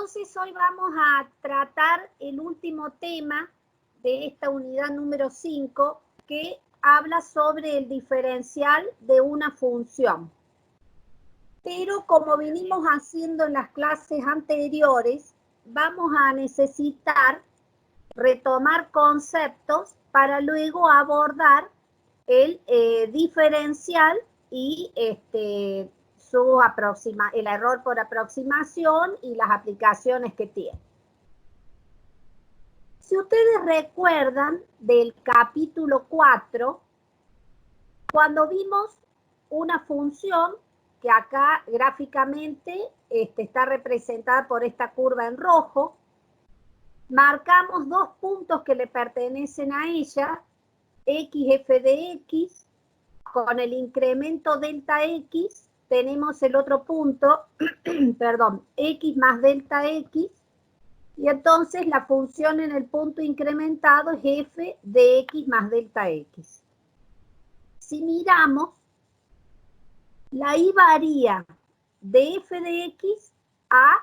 Entonces hoy vamos a tratar el último tema de esta unidad número 5 que habla sobre el diferencial de una función. Pero como vinimos haciendo en las clases anteriores, vamos a necesitar retomar conceptos para luego abordar el diferencial y el error por aproximación y las aplicaciones que tiene. Si ustedes recuerdan del capítulo 4, cuando vimos una función que acá gráficamente está representada por esta curva en rojo, marcamos dos puntos que le pertenecen a ella, x f de x, con el incremento delta x, tenemos el otro punto, perdón, x más delta x, y entonces la función en el punto incrementado es f de x más delta x. Si miramos, la y varía de f de x a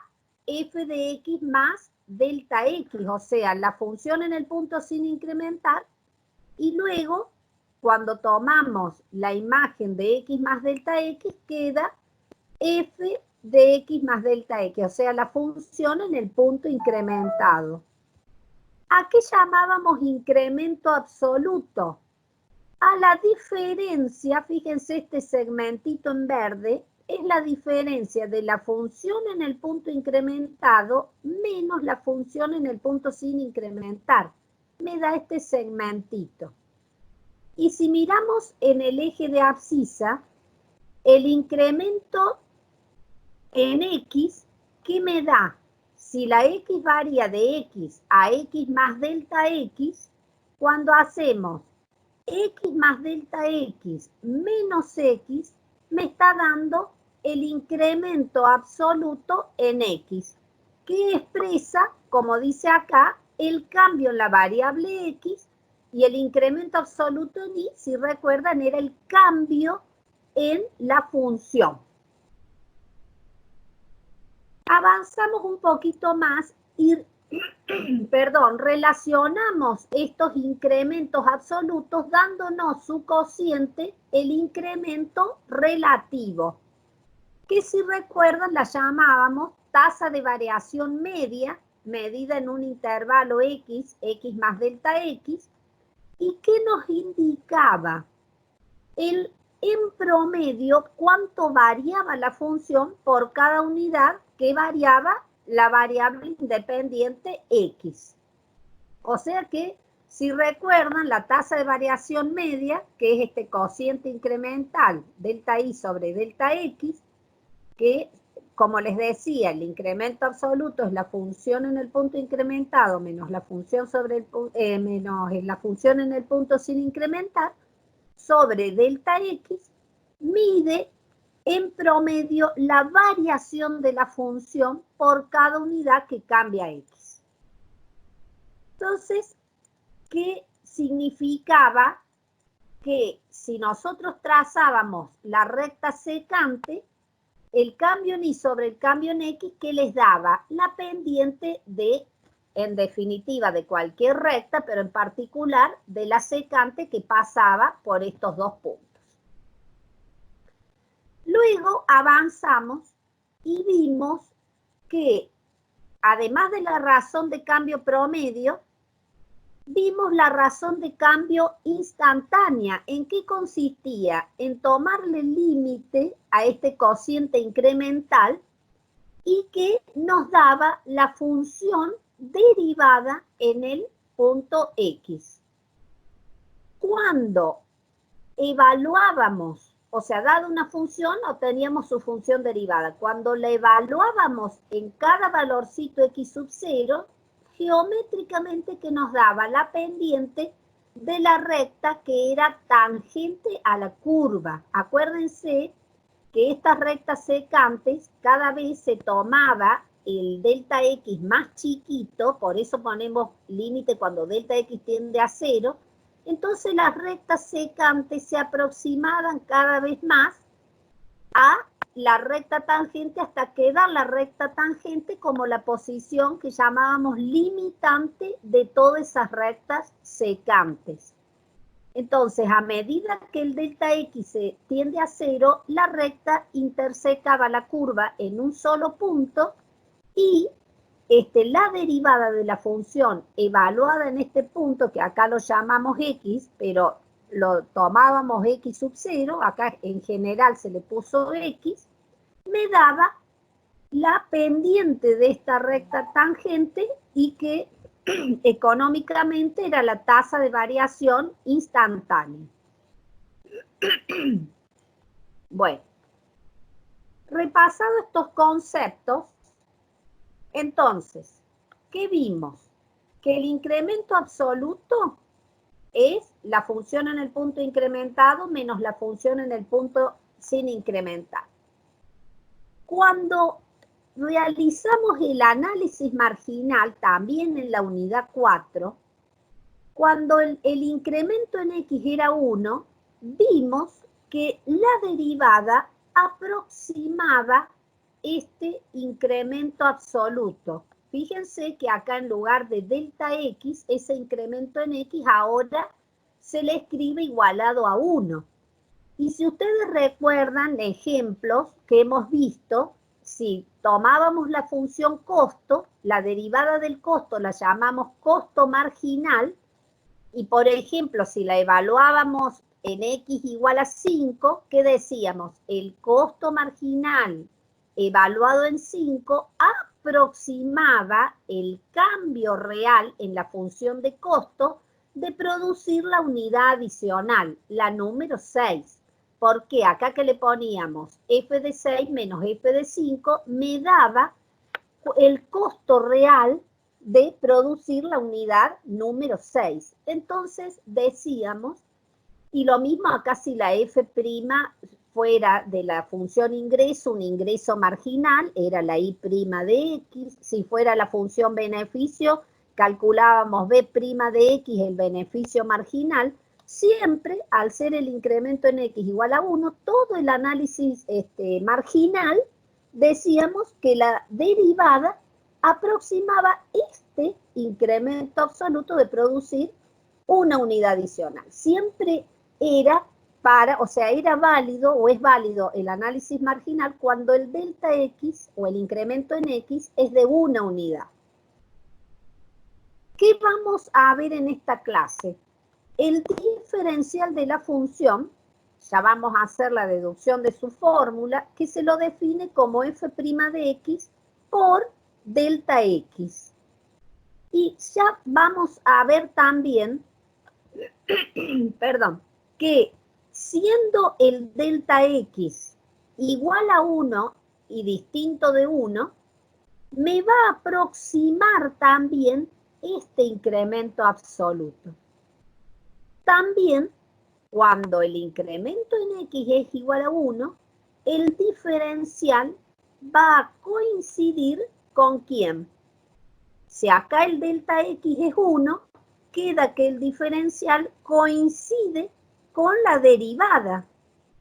f de x más delta x, o sea, la función en el punto sin incrementar, y luego, cuando tomamos la imagen de x más delta x, queda f de x más delta x, o sea, la función en el punto incrementado. ¿A qué llamábamos incremento absoluto? A la diferencia, fíjense este segmentito en verde, es la diferencia de la función en el punto incrementado menos la función en el punto sin incrementar. Me da este segmentito. Y si miramos en el eje de abscisa, el incremento en x, ¿qué me da? Si la x varía de x a x más delta x, cuando hacemos x más delta x menos x, me está dando el incremento absoluto en x, que expresa, como dice acá, el cambio en la variable x, y el incremento absoluto en y, si recuerdan, era el cambio en la función. Avanzamos un poquito más y relacionamos estos incrementos absolutos dándonos su cociente, el incremento relativo, que si recuerdan la llamábamos tasa de variación media, medida en un intervalo x, x más delta x, y que nos indicaba en promedio cuánto variaba la función por cada unidad que variaba la variable independiente x. O sea que, si recuerdan, la tasa de variación media, que es este cociente incremental delta y sobre delta x, que, como les decía, el incremento absoluto es la función en el punto incrementado menos la función la función en el punto sin incrementar, sobre delta x, mide en promedio la variación de la función por cada unidad que cambia x. Entonces, ¿qué significaba? Que si nosotros trazábamos la recta secante, el cambio en y sobre el cambio en x, ¿qué les daba? La pendiente de, en definitiva, de cualquier recta, pero en particular de la secante que pasaba por estos dos puntos. Luego avanzamos y vimos que, además de la razón de cambio promedio, vimos la razón de cambio instantánea. ¿En qué consistía? En tomarle límite a este cociente incremental y que nos daba la función derivada en el punto x. Cuando evaluábamos, o sea, dada una función, obteníamos su función derivada. Cuando la evaluábamos en cada valorcito x sub 0, geométricamente que nos daba la pendiente de la recta que era tangente a la curva. Acuérdense que estas rectas secantes cada vez se tomaba el delta x más chiquito, por eso ponemos límite cuando delta x tiende a 0, entonces las rectas secantes se aproximaban cada vez más a la recta tangente hasta quedar la recta tangente como la posición que llamábamos limitante de todas esas rectas secantes. Entonces, a medida que el delta X se tiende a 0, la recta intersecaba la curva en un solo punto y la derivada de la función evaluada en este punto, que acá lo llamamos X, pero lo tomábamos X sub 0, acá en general se le puso X, me daba la pendiente de esta recta tangente y que económicamente era la tasa de variación instantánea. Bueno, repasado estos conceptos, entonces, ¿qué vimos? Que el incremento absoluto es la función en el punto incrementado menos la función en el punto sin incrementar. Cuando realizamos el análisis marginal, también en la unidad 4, cuando el incremento en X era 1, vimos que la derivada aproximaba este incremento absoluto. Fíjense que acá en lugar de delta X, ese incremento en X ahora se le escribe igualado a 1. Y si ustedes recuerdan ejemplos que hemos visto, si tomábamos la función costo, la derivada del costo la llamamos costo marginal, y por ejemplo, si la evaluábamos en X igual a 5, ¿qué decíamos? El costo marginal evaluado en 5 aproximaba el cambio real en la función de costo de producir la unidad adicional, la número 6. Porque acá que le poníamos f de 6 menos f de 5 me daba el costo real de producir la unidad número 6. Entonces decíamos, y lo mismo acá si la f' fuera de la función ingreso, un ingreso marginal, era la y' de x. Si fuera la función beneficio, calculábamos b' de x, el beneficio marginal. Siempre, al ser el incremento en X igual a 1, todo el análisis marginal, decíamos que la derivada aproximaba este incremento absoluto de producir una unidad adicional. Siempre era era válido o es válido el análisis marginal cuando el delta X o el incremento en X es de una unidad. ¿Qué vamos a ver en esta clase? El diferencial de la función, ya vamos a hacer la deducción de su fórmula, que se lo define como f' de x por delta x. Y ya vamos a ver también, perdón, que siendo el delta x igual a 1 y distinto de 1, me va a aproximar también este incremento absoluto. También, cuando el incremento en X es igual a 1, el diferencial va a coincidir con ¿quién? Si acá el delta X es 1, queda que el diferencial coincide con la derivada.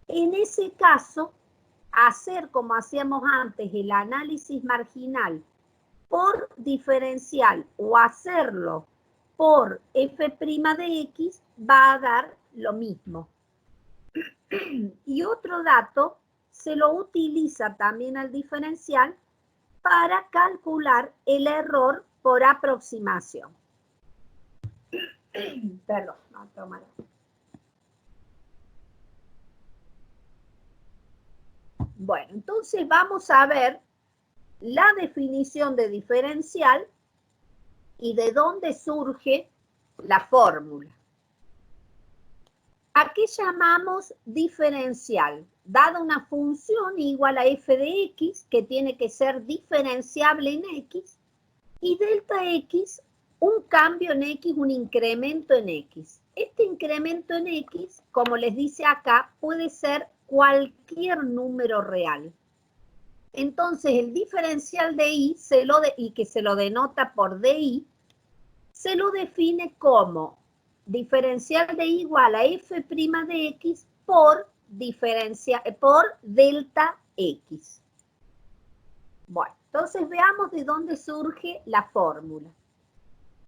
En ese caso, hacer como hacíamos antes el análisis marginal por diferencial o hacerlo por f' de x va a dar lo mismo. Y otro dato, se lo utiliza también al diferencial para calcular el error por aproximación. Perdón, no, tómalo. Bueno, entonces vamos a ver la definición de diferencial y de dónde surge la fórmula. ¿A qué llamamos diferencial? Dada una función igual a f de x, que tiene que ser diferenciable en x, y delta x, un cambio en x, un incremento en x. Este incremento en x, como les dice acá, puede ser cualquier número real. Entonces, el diferencial de y, y que se lo denota por di, se lo define como diferencial de y igual a f' de x por delta X. Bueno, entonces veamos de dónde surge la fórmula.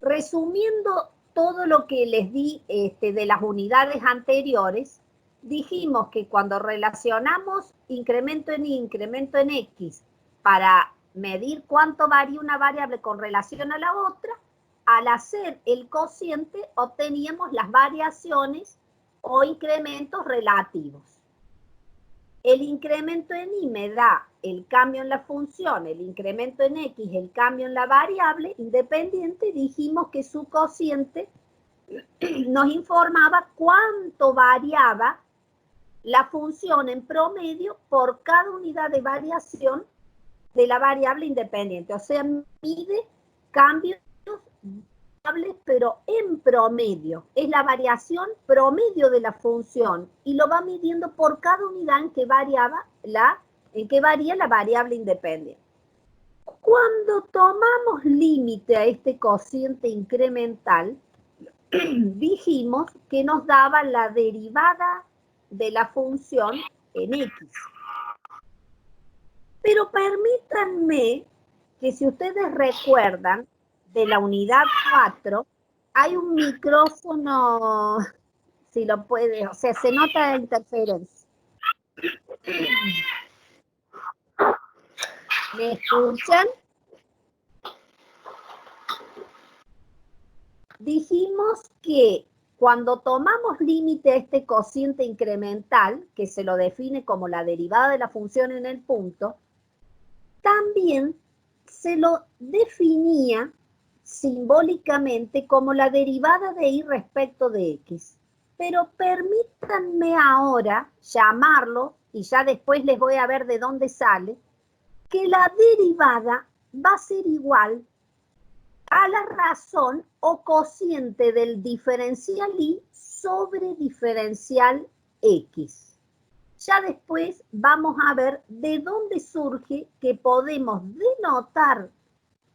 Resumiendo todo lo que les di de las unidades anteriores, dijimos que cuando relacionamos incremento en Y, incremento en X, para medir cuánto varía una variable con relación a la otra, al hacer el cociente obteníamos las variaciones o incrementos relativos. El incremento en Y me da el cambio en la función, el incremento en X, el cambio en la variable independiente. Dijimos que su cociente nos informaba cuánto variaba la función en promedio por cada unidad de variación de la variable independiente. O sea, mide cambios variables, pero en promedio. Es la variación promedio de la función y lo va midiendo por cada unidad en que varía la variable independiente. Cuando tomamos límite a este cociente incremental, dijimos que nos daba la derivada de la función en X. Pero permítanme que si ustedes recuerdan de la unidad 4, hay un micrófono, si lo puede, o sea, se nota la interferencia. ¿Me escuchan? Dijimos que cuando tomamos límite a este cociente incremental, que se lo define como la derivada de la función en el punto, también se lo definía simbólicamente como la derivada de Y respecto de X. Pero permítanme ahora llamarlo, y ya después les voy a ver de dónde sale, que la derivada va a ser igual a la razón o cociente del diferencial Y sobre diferencial X. Ya después vamos a ver de dónde surge que podemos denotar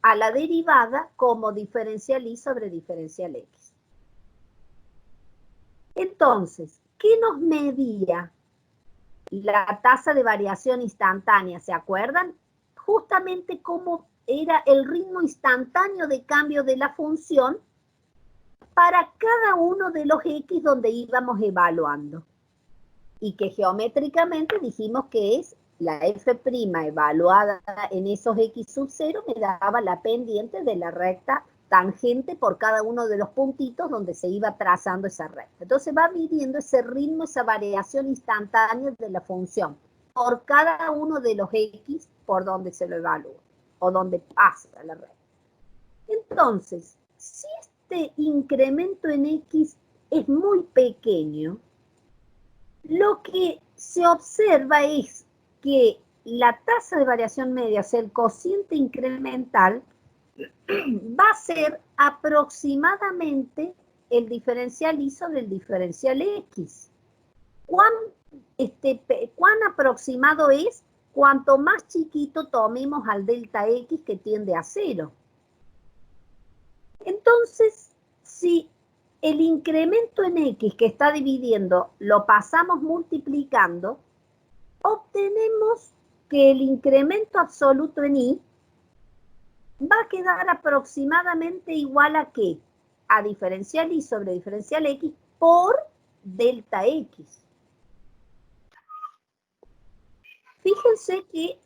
a la derivada como diferencial Y sobre diferencial X. Entonces, ¿qué nos medía la tasa de variación instantánea? ¿Se acuerdan? Justamente cómo era el ritmo instantáneo de cambio de la función para cada uno de los X donde íbamos evaluando. Y que geométricamente dijimos que es la f' evaluada en esos X sub 0 me daba la pendiente de la recta tangente por cada uno de los puntitos donde se iba trazando esa recta. Entonces va midiendo ese ritmo, esa variación instantánea de la función por cada uno de los X por donde se lo evalúa o donde pasa la recta. Entonces, si este incremento en X es muy pequeño, lo que se observa es que la tasa de variación media, o sea, el cociente incremental, va a ser aproximadamente el diferencial Y sobre el diferencial X. ¿Cuán aproximado es? Cuanto más chiquito tomemos al delta X que tiende a 0. Entonces, si el incremento en X que está dividiendo lo pasamos multiplicando, obtenemos que el incremento absoluto en Y va a quedar aproximadamente igual a ¿qué? A diferencial Y sobre diferencial X por delta X. Fíjense que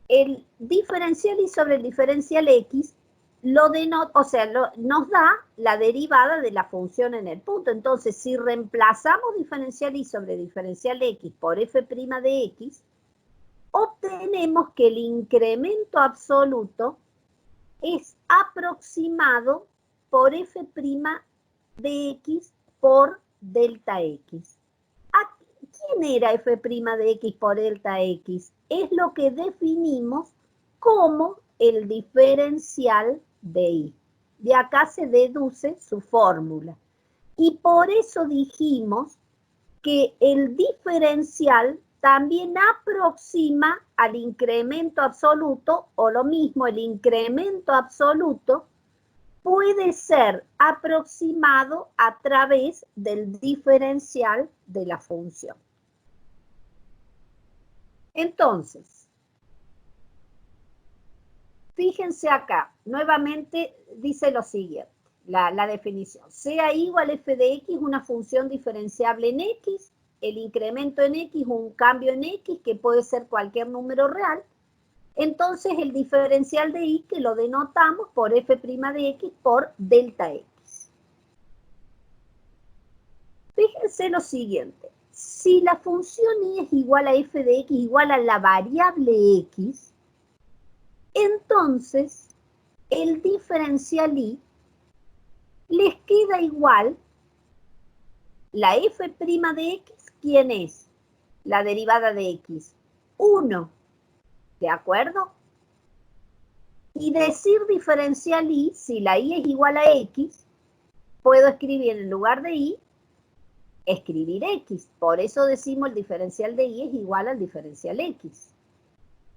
el diferencial Y sobre el diferencial X nos da la derivada de la función en el punto. Entonces, si reemplazamos diferencial Y sobre diferencial X por f' de X, obtenemos que el incremento absoluto es aproximado por f' de X por delta X. ¿Quién era f' de X por delta X? Es lo que definimos como el diferencial de Y. De acá se deduce su fórmula. Y por eso dijimos que el diferencial también aproxima al incremento absoluto, o lo mismo, el incremento absoluto puede ser aproximado a través del diferencial de la función. Entonces, fíjense acá, nuevamente dice lo siguiente, la definición. Sea igual f de x una función diferenciable en x, el incremento en x un cambio en x, que puede ser cualquier número real. Entonces el diferencial de y que lo denotamos por f' de x por delta x. Fíjense lo siguiente, si la función y es igual a f de x igual a la variable x, entonces el diferencial y les queda igual la f' de x, ¿quién es? La derivada de x, 1, ¿de acuerdo? Y decir diferencial y, si la y es igual a x, puedo escribir en lugar de y, escribir x. Por eso decimos el diferencial de y es igual al diferencial x.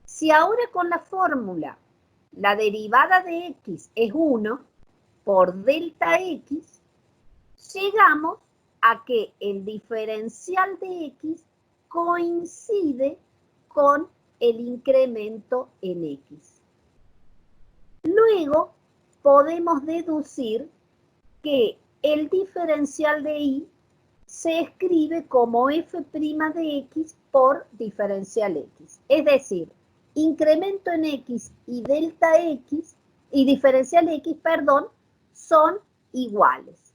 Si ahora con la fórmula la derivada de x es 1 por delta x, llegamos a que el diferencial de x coincide con el incremento en x. Luego podemos deducir que el diferencial de y se escribe como f' de x por diferencial x. Es decir, incremento en x y delta x y diferencial x, perdón, son iguales.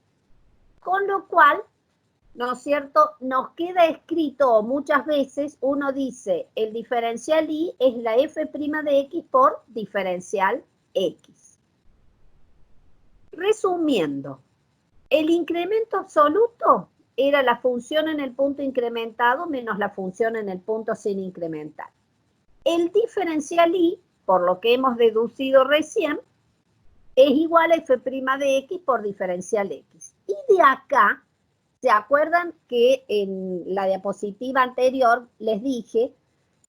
Con lo cual, ¿no es cierto?, nos queda escrito, o muchas veces uno dice, el diferencial y es la f' de x por diferencial x. Resumiendo, el incremento absoluto era la función en el punto incrementado menos la función en el punto sin incrementar. El diferencial y, por lo que hemos deducido recién, es igual a f' de x por diferencial x. Y de acá, ¿se acuerdan que en la diapositiva anterior les dije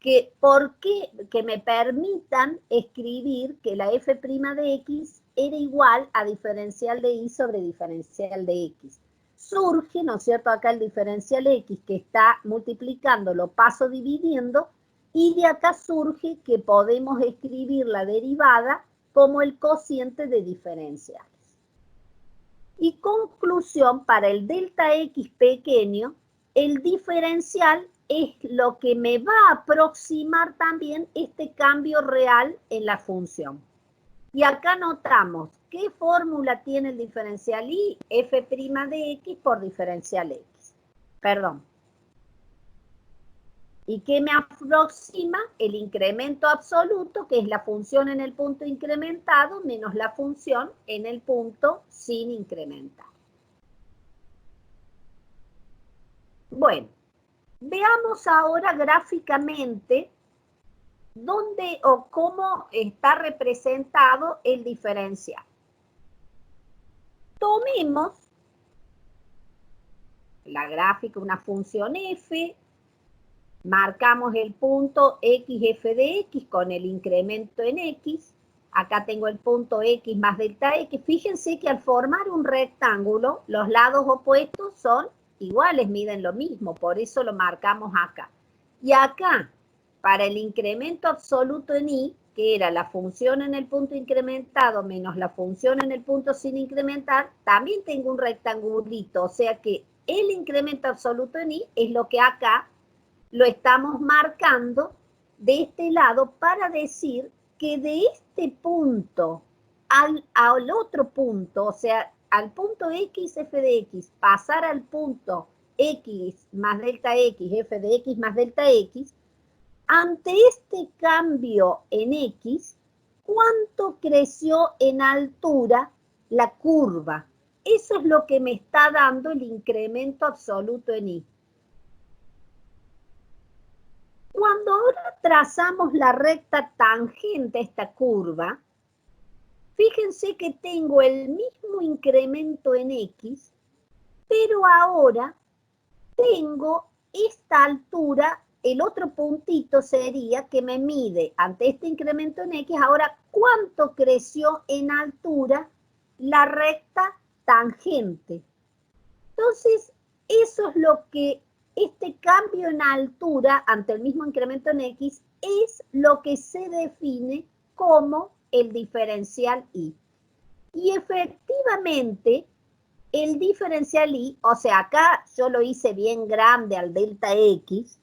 que por qué que me permitan escribir que la f' de x era igual a diferencial de y sobre diferencial de x? Surge, ¿no es cierto?, acá el diferencial x que está multiplicando, lo paso dividiendo, y de acá surge que podemos escribir la derivada como el cociente de diferenciales. Y conclusión, para el delta x pequeño, el diferencial es lo que me va a aproximar también este cambio real en la función. Y acá notamos, ¿qué fórmula tiene el diferencial y? F' de x por diferencial x. Perdón. ¿Y qué me aproxima? El incremento absoluto, que es la función en el punto incrementado, menos la función en el punto sin incrementar. Bueno, veamos ahora gráficamente dónde o cómo está representado el diferencial. Tomemos la gráfica, una función f, marcamos el punto x f de x con el incremento en x. Acá tengo el punto x más delta x. Fíjense que al formar un rectángulo, los lados opuestos son iguales, miden lo mismo, por eso lo marcamos acá. Y acá, para el incremento absoluto en y, que era la función en el punto incrementado menos la función en el punto sin incrementar, también tengo un rectangulito, o sea que el incremento absoluto en y es lo que acá lo estamos marcando de este lado para decir que de este punto al otro punto, o sea, al punto x f de x, pasar al punto x más delta x, f de x más delta x, ante este cambio en x, ¿cuánto creció en altura la curva? Eso es lo que me está dando el incremento absoluto en y. Cuando ahora trazamos la recta tangente a esta curva, fíjense que tengo el mismo incremento en x, pero ahora tengo esta altura, el otro puntito sería que me mide ante este incremento en x, ahora cuánto creció en altura la recta tangente. Entonces, eso es lo que este cambio en altura ante el mismo incremento en X es lo que se define como el diferencial Y. Y efectivamente, el diferencial Y, o sea, acá yo lo hice bien grande al delta X,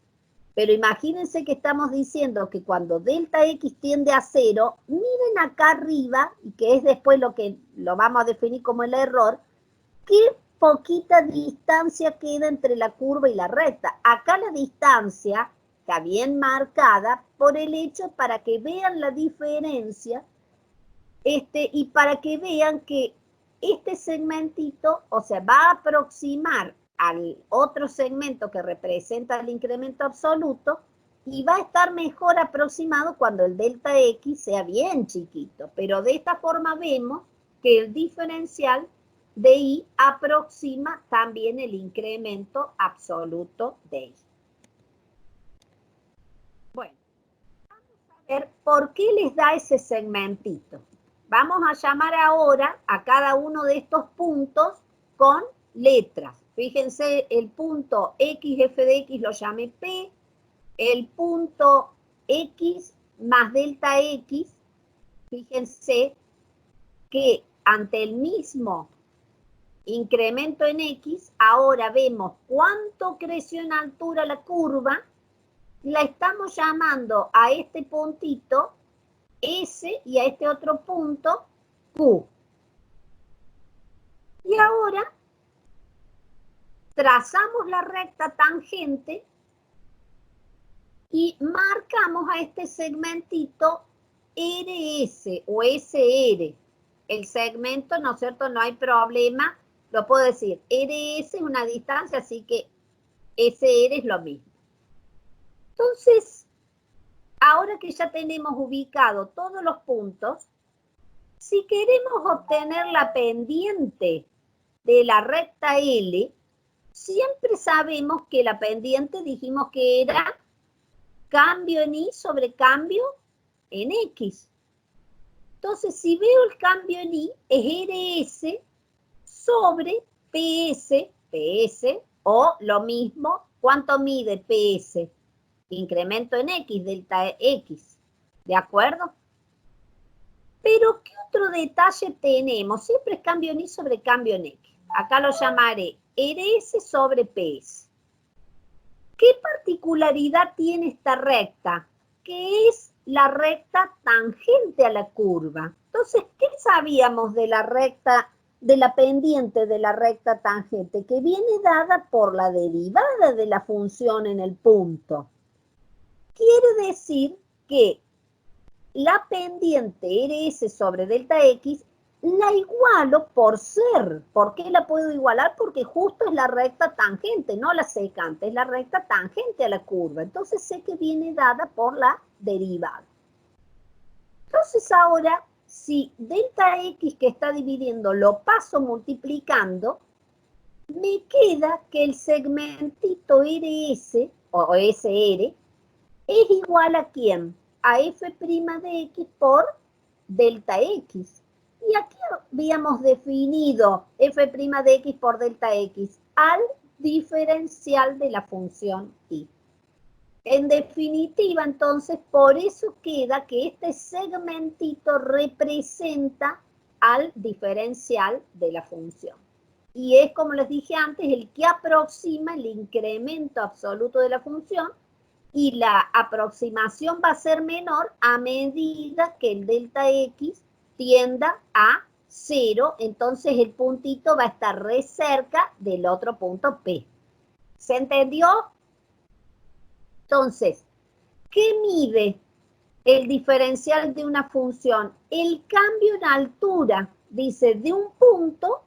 pero imagínense que estamos diciendo que cuando delta X tiende a 0, miren acá arriba, y que es después lo que lo vamos a definir como el error, qué poquita distancia queda entre la curva y la recta. Acá la distancia está bien marcada por el hecho para que vean la diferencia y para que vean que este segmentito, o sea, va a aproximar al otro segmento que representa el incremento absoluto y va a estar mejor aproximado cuando el delta X sea bien chiquito. Pero de esta forma vemos que el diferencial de Y aproxima también el incremento absoluto de Y. Bueno, vamos a ver por qué les da ese segmentito. Vamos a llamar ahora a cada uno de estos puntos con letras. Fíjense, el punto X, f de X lo llamé P, el punto X más delta X, fíjense que ante el mismo incremento en X, ahora vemos cuánto creció en altura la curva, la estamos llamando a este puntito S y a este otro punto Q. Y ahora trazamos la recta tangente y marcamos a este segmentito RS o SR. El segmento, ¿no es cierto? No hay problema. Lo puedo decir, RS es una distancia, así que SR es lo mismo. Entonces, ahora que ya tenemos ubicado todos los puntos, si queremos obtener la pendiente de la recta L, siempre sabemos que la pendiente dijimos que era cambio en Y sobre cambio en X. Entonces, si veo el cambio en Y, es RS sobre PS, o lo mismo, ¿cuánto mide PS? Incremento en X, delta X, ¿de acuerdo? Pero, ¿qué otro detalle tenemos? Siempre es cambio en Y sobre cambio en X. Acá lo llamaré RS sobre PS. ¿Qué particularidad tiene esta recta? Que es la recta tangente a la curva. Entonces, ¿qué sabíamos de la recta, de la pendiente de la recta tangente? Que viene dada por la derivada de la función en el punto. Quiere decir que la pendiente RS sobre delta X la igualo por ser. ¿Por qué la puedo igualar? Porque justo es la recta tangente, no la secante, es la recta tangente a la curva. Entonces sé que viene dada por la derivada. Entonces ahora, si delta X que está dividiendo lo paso multiplicando, me queda que el segmentito RS o SR es igual a ¿quién? A f' de X por delta X. Y aquí habíamos definido f' de X por delta X al diferencial de la función Y. En definitiva, entonces, por eso queda que este segmentito representa al diferencial de la función. Y es, como les dije antes, el que aproxima el incremento absoluto de la función, y la aproximación va a ser menor a medida que el delta X tienda a 0, entonces el puntito va a estar re cerca del otro punto P. ¿Se entendió? Entonces, ¿qué mide el diferencial de una función? El cambio en altura, dice, de un punto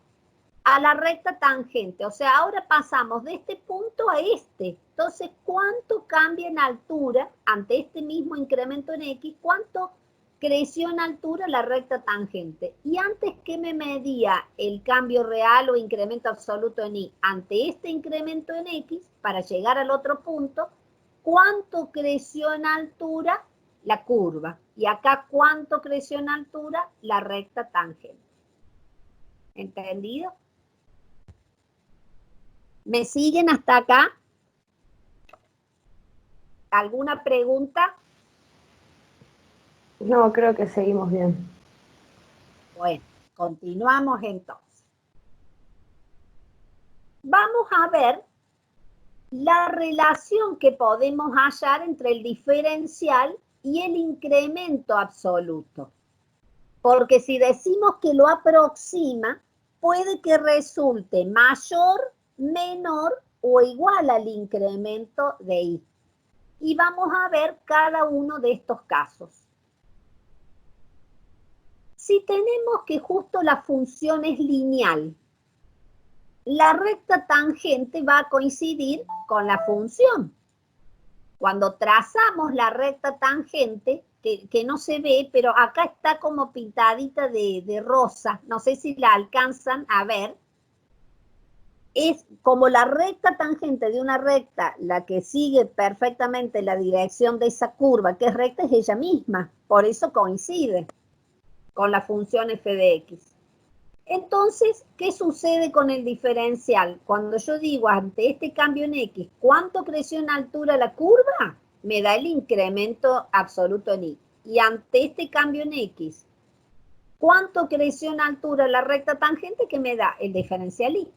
a la recta tangente. O sea, ahora pasamos de este punto a este. Entonces, ¿cuánto cambia en altura ante este mismo incremento en X? ¿Cuánto creció en altura la recta tangente? Y antes que me medía el cambio real o incremento absoluto en Y, ante este incremento en X, para llegar al otro punto, ¿cuánto creció en altura la curva? Y acá, ¿cuánto creció en altura la recta tangente? ¿Entendido? ¿Me siguen hasta acá? ¿Alguna pregunta? No, creo que seguimos bien. Bueno, continuamos entonces. Vamos a ver la relación que podemos hallar entre el diferencial y el incremento absoluto. Porque si decimos que lo aproxima, puede que resulte mayor, menor o igual al incremento de i. Y vamos a ver cada uno de estos casos. Si tenemos que justo la función es lineal, la recta tangente va a coincidir con la función. Cuando trazamos la recta tangente, que no se ve, pero acá está como pintadita de rosa, no sé si la alcanzan a ver, es como la recta tangente de una recta, la que sigue perfectamente la dirección de esa curva, que es recta, es ella misma, por eso coincide con la función f de x. Entonces, ¿qué sucede con el diferencial? Cuando yo digo ante este cambio en x, ¿cuánto creció en altura la curva? Me da el incremento absoluto en y. Y ante este cambio en x, ¿cuánto creció en altura la recta tangente? Que me da el diferencial y.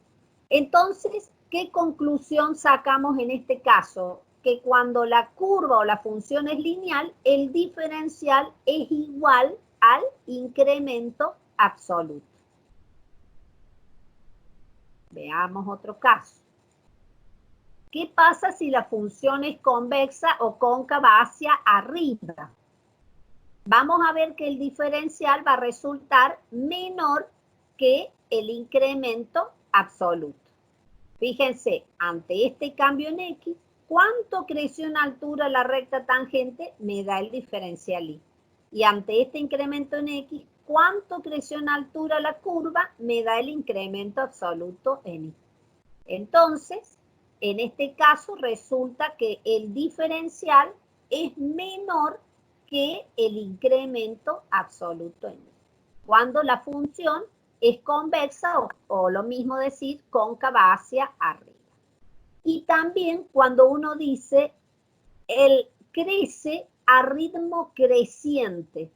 Entonces, ¿qué conclusión sacamos en este caso? Que cuando la curva o la función es lineal, el diferencial es igual al incremento absoluto. Veamos otro caso. ¿Qué pasa si la función es convexa o cóncava hacia arriba? Vamos a ver que el diferencial va a resultar menor que el incremento absoluto. Fíjense, ante este cambio en x, ¿cuánto creció en altura la recta tangente? Me da el diferencial y. Y ante este incremento en x, ¿cuánto creció en altura la curva? Me da el incremento absoluto en y. Entonces, en este caso resulta que el diferencial es menor que el incremento absoluto en y. Cuando la función es convexa o lo mismo decir cóncava hacia arriba. Y también cuando uno dice él crece a ritmo creciente.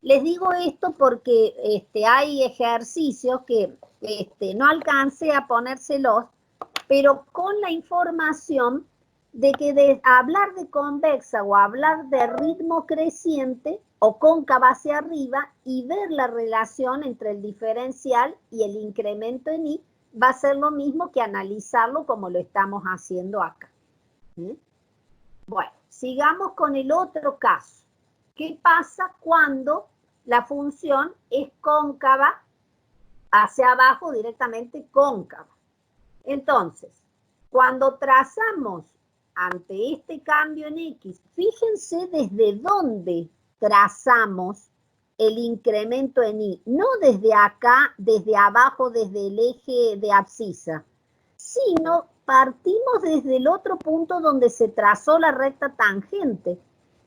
Les digo esto porque hay ejercicios que no alcancé a ponérselos, pero con la información de que de hablar de convexa o hablar de ritmo creciente o cóncava hacia arriba y ver la relación entre el diferencial y el incremento en y va a ser lo mismo que analizarlo como lo estamos haciendo acá. Bueno, sigamos con el otro caso. ¿Qué pasa cuando la función es cóncava hacia abajo, directamente cóncava? Entonces, cuando trazamos ante este cambio en x, fíjense desde dónde trazamos el incremento en y, no desde acá, desde abajo, desde el eje de abscisa, sino partimos desde el otro punto donde se trazó la recta tangente.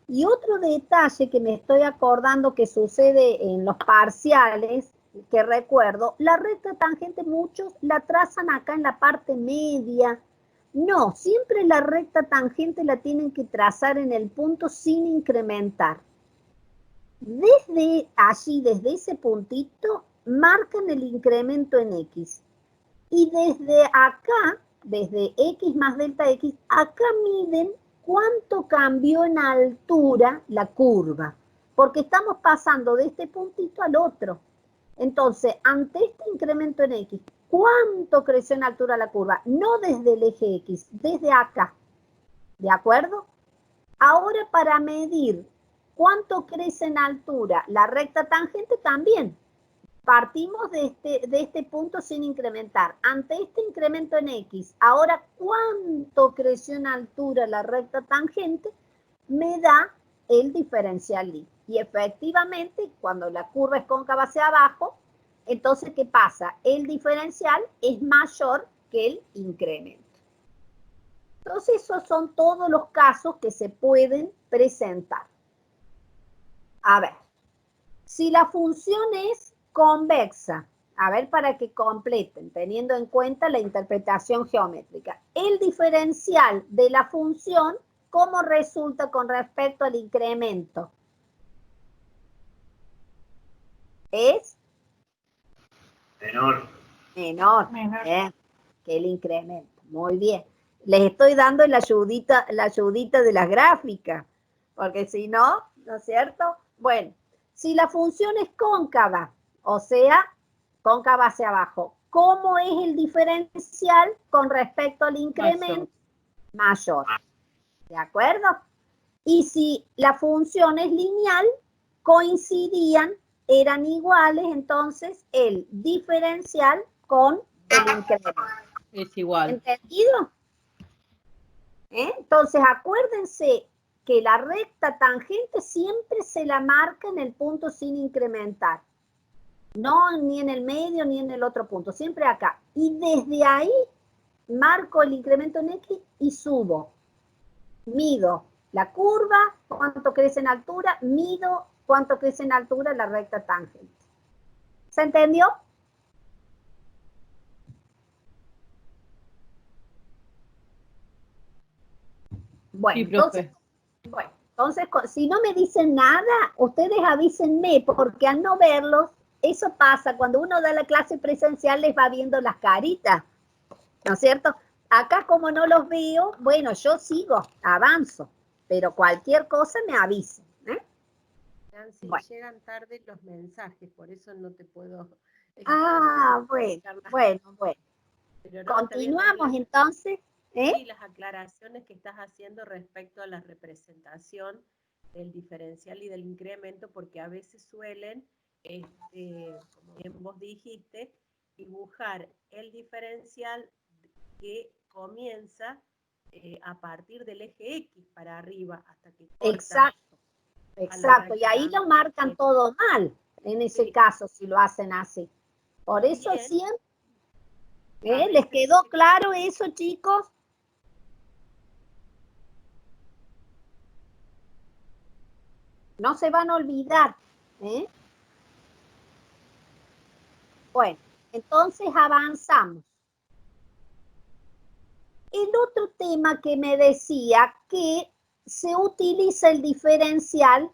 Y otro detalle que me estoy acordando que sucede en los parciales, que recuerdo, la recta tangente muchos la trazan acá en la parte media. No, siempre la recta tangente la tienen que trazar en el punto sin incrementar. Desde allí, desde ese puntito, marcan el incremento en x. Y desde acá, desde x más delta x, acá miden cuánto cambió en altura la curva, porque estamos pasando de este puntito al otro. Entonces, ante este incremento en x, ¿cuánto creció en altura la curva? No desde el eje x, desde acá. ¿De acuerdo? Ahora, para medir cuánto crece en altura la recta tangente, también partimos de este punto sin incrementar. Ante este incremento en x, ahora cuánto creció en altura la recta tangente, me da el diferencial y. Y efectivamente, cuando la curva es cóncava hacia abajo, entonces, ¿qué pasa? El diferencial es mayor que el incremento. Entonces, esos son todos los casos que se pueden presentar. A ver, si la función es convexa, a ver para que completen, teniendo en cuenta la interpretación geométrica, el diferencial de la función ¿cómo resulta con respecto al incremento? Es Menor. menor. Que el incremento. Muy bien. Les estoy dando la ayudita de las gráficas, porque si no, ¿no es cierto? Bueno, si la función es cóncava, o sea, cóncava hacia abajo, ¿cómo es el diferencial con respecto al incremento? Mayor. ¿De acuerdo? Y si la función es lineal, coincidían, eran iguales, entonces el diferencial con el incremento. Es igual. ¿Entendido? Entonces, acuérdense que la recta tangente siempre se la marca en el punto sin incrementar. No ni en el medio ni en el otro punto, siempre acá. Y desde ahí marco el incremento en X y subo. Mido la curva, cuánto crece en altura, mido cuánto crece en altura la recta tangente. ¿Se entendió? Bueno, sí, entonces, si no me dicen nada, ustedes avísenme, porque al no verlos, eso pasa, cuando uno da la clase presencial les va viendo las caritas, ¿no es cierto? Acá como no los veo, bueno, yo sigo, avanzo, pero cualquier cosa me avisen. Nancy, bueno. Llegan tarde los mensajes, por eso no te puedo... Bueno. Pero no, continuamos entonces. Sí, las aclaraciones que estás haciendo respecto a la representación del diferencial y del incremento, porque a veces suelen, como bien vos dijiste, dibujar el diferencial que comienza a partir del eje X para arriba hasta que corta. Exacto, y ahí lo marcan todo mal, en ese caso, si lo hacen así. Por eso siempre... ¿Les quedó claro eso, chicos? No se van a olvidar. Bueno, entonces avanzamos. El otro tema que me decía que se utiliza el diferencial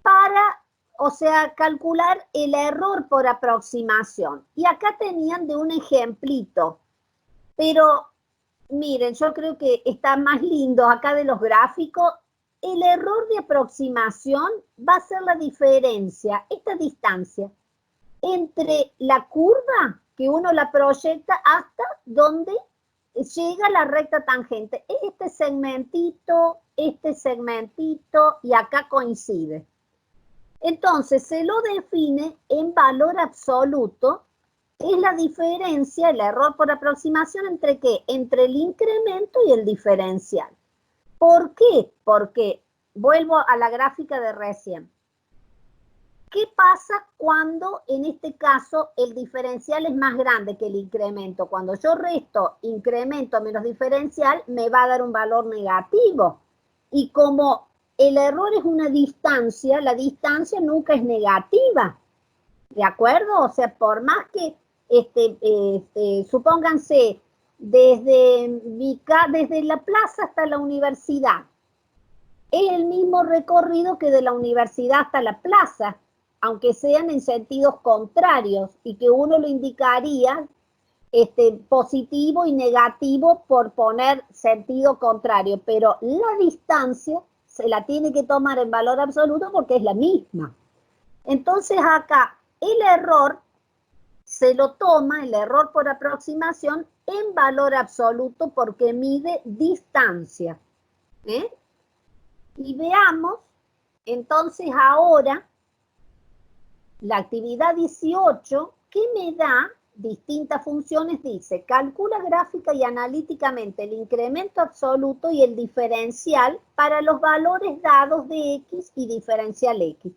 para, o sea, calcular el error por aproximación. Y acá tenían de un ejemplito, pero miren, yo creo que está más lindo acá de los gráficos. El error de aproximación va a ser la diferencia, esta distancia, entre la curva que uno la proyecta hasta donde llega la recta tangente. Este segmentito y acá coincide. Entonces se lo define en valor absoluto. Es la diferencia, el error por aproximación, ¿entre qué? Entre el incremento y el diferencial. ¿Por qué? Porque, vuelvo a la gráfica de recién. ¿Qué pasa cuando, en este caso, el diferencial es más grande que el incremento? Cuando yo resto incremento menos diferencial, me va a dar un valor negativo. Y como el error es una distancia, la distancia nunca es negativa. ¿De acuerdo? O sea, por más que supónganse, desde la plaza hasta la universidad, es el mismo recorrido que de la universidad hasta la plaza, aunque sean en sentidos contrarios, y que uno lo indicaría positivo y negativo por poner sentido contrario, pero la distancia se la tiene que tomar en valor absoluto porque es la misma. Entonces acá el error se lo toma, el error por aproximación, en valor absoluto porque mide distancia. Y veamos, entonces ahora, la actividad 18, que me da distintas funciones, dice, calcula gráfica y analíticamente el incremento absoluto y el diferencial para los valores dados de X y diferencial X.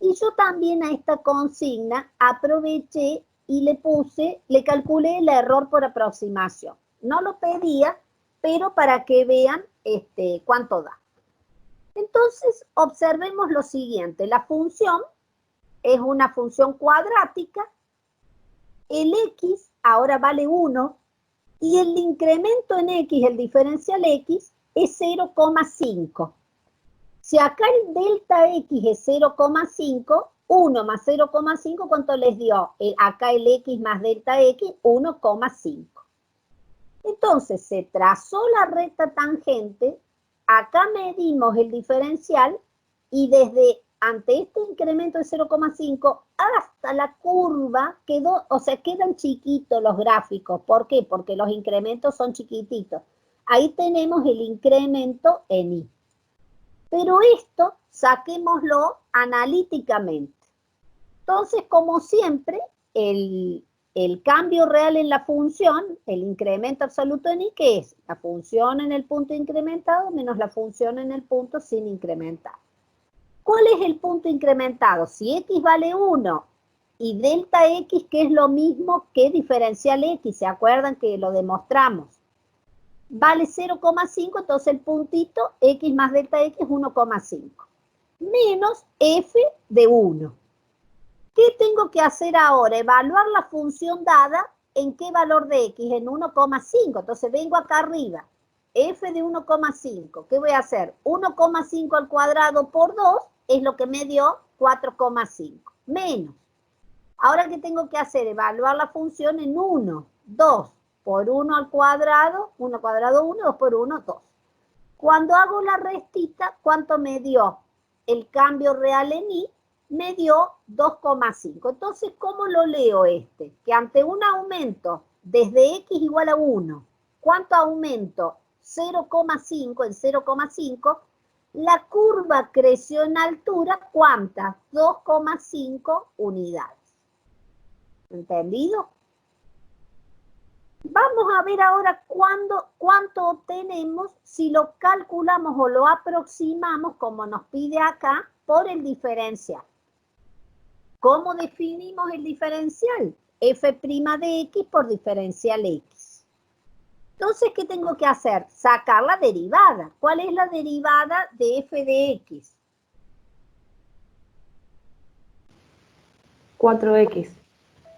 Y yo también a esta consigna aproveché y le calculé el error por aproximación. No lo pedía, pero para que vean cuánto da. Entonces, observemos lo siguiente. La función es una función cuadrática. El X ahora vale 1 y el incremento en X, el diferencial X, es 0,5. Si acá el delta X es 0,5, 1 más 0,5, ¿cuánto les dio? Acá el X más delta X, 1,5. Entonces, se trazó la recta tangente, acá medimos el diferencial y desde ante este incremento de 0,5 hasta la curva quedó, o sea, quedan chiquitos los gráficos. ¿Por qué? Porque los incrementos son chiquititos. Ahí tenemos el incremento en Y. Pero esto saquémoslo analíticamente. Entonces, como siempre, el cambio real en la función, el incremento absoluto en Y, ¿qué es? La función en el punto incrementado menos la función en el punto sin incrementar. ¿Cuál es el punto incrementado? Si X vale 1 y delta X, que es lo mismo que diferencial X, ¿se acuerdan que lo demostramos? Vale 0,5, entonces el puntito X más delta X es 1,5. Menos F de 1. ¿Qué tengo que hacer ahora? Evaluar la función dada en qué valor de X, en 1,5. Entonces vengo acá arriba, F de 1,5. ¿Qué voy a hacer? 1,5 al cuadrado por 2 es lo que me dio 4,5. Menos. Ahora, ¿qué tengo que hacer? Evaluar la función en 1, 2 por 1 al cuadrado, 1 al cuadrado 1, 2 por 1, 2. Cuando hago la restita, ¿cuánto me dio? El cambio real en Y me dio 2,5. Entonces, ¿cómo lo leo este? Que ante un aumento desde X igual a 1, ¿cuánto aumento? 0,5 en 0,5, la curva creció en altura, ¿cuántas? 2,5 unidades. ¿Entendido? Vamos a ver ahora cuánto obtenemos si lo calculamos o lo aproximamos, como nos pide acá, por el diferencial. ¿Cómo definimos el diferencial? F' de X por diferencial X. Entonces, ¿qué tengo que hacer? Sacar la derivada. ¿Cuál es la derivada de F de X? 4X.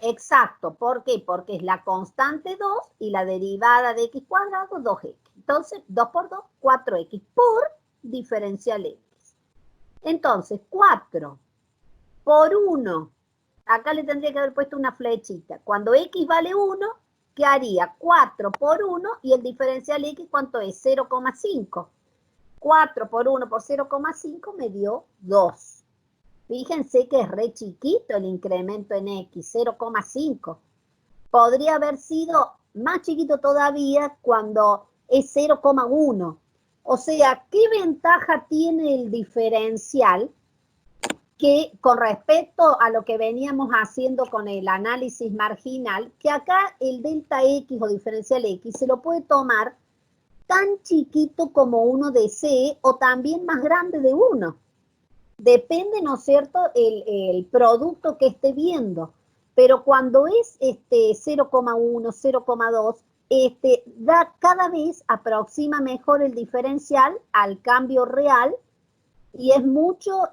Exacto. ¿Por qué? Porque es la constante 2 y la derivada de X cuadrado 2X. Entonces, 2 por 2, 4X por diferencial X. Entonces, 4 por 1. Acá le tendría que haber puesto una flechita. Cuando X vale 1, ¿qué haría? 4 por 1 y el diferencial X, ¿cuánto es? 0,5. 4 por 1 por 0,5 me dio 2. Fíjense que es re chiquito el incremento en X, 0,5. Podría haber sido más chiquito todavía cuando es 0,1. O sea, ¿qué ventaja tiene el diferencial? Que con respecto a lo que veníamos haciendo con el análisis marginal, que acá el delta X o diferencial X se lo puede tomar tan chiquito como uno desee o también más grande de 1. Depende, ¿no es cierto?, el producto que esté viendo. Pero cuando es 0,1, 0,2, da cada vez aproxima mejor el diferencial al cambio real y es mucho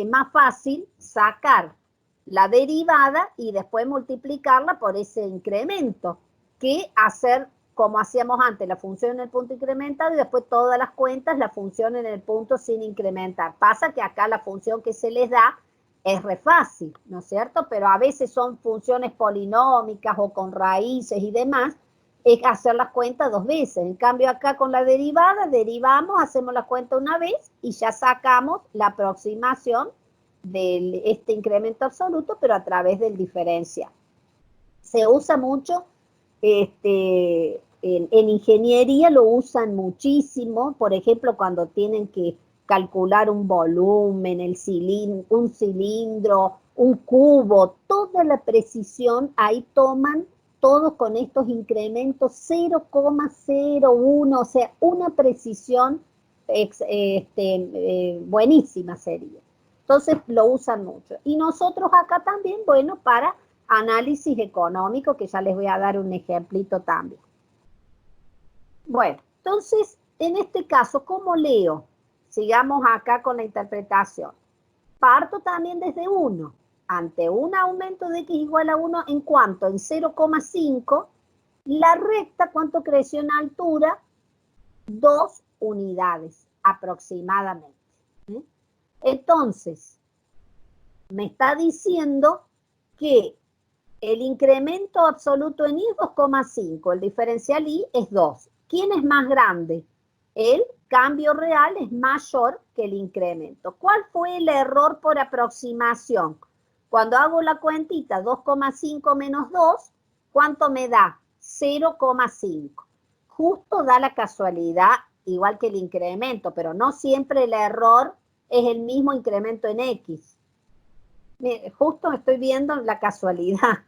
más fácil sacar la derivada y después multiplicarla por ese incremento que hacer como hacíamos antes, la función en el punto incrementado y después todas las cuentas, la función en el punto sin incrementar. Pasa que acá la función que se les da es re fácil, ¿no es cierto? Pero a veces son funciones polinómicas o con raíces y demás, es hacer las cuentas 2 veces. En cambio acá con la derivada, derivamos, hacemos la cuenta una vez y ya sacamos la aproximación de este incremento absoluto, pero a través del diferencial. Se usa mucho, en ingeniería lo usan muchísimo, por ejemplo, cuando tienen que calcular un volumen, un cilindro, un cubo, toda la precisión, ahí toman todos con estos incrementos 0,01, o sea, una precisión buenísima sería. Entonces lo usan mucho. Y nosotros acá también, bueno, para análisis económico, que ya les voy a dar un ejemplito también. Bueno, entonces, en este caso, ¿cómo leo? Sigamos acá con la interpretación. Parto también desde 1. Ante un aumento de X igual a 1, ¿en cuánto? En 0,5. La recta, ¿cuánto creció en altura? 2 unidades aproximadamente. Entonces, me está diciendo que el incremento absoluto en I es 2,5, el diferencial I es 2. ¿Quién es más grande? El cambio real es mayor que el incremento. ¿Cuál fue el error por aproximación? Cuando hago la cuentita 2,5 menos 2, ¿cuánto me da? 0,5. Justo da la casualidad, igual que el incremento, pero no siempre el error es el mismo incremento en X. Justo estoy viendo la casualidad,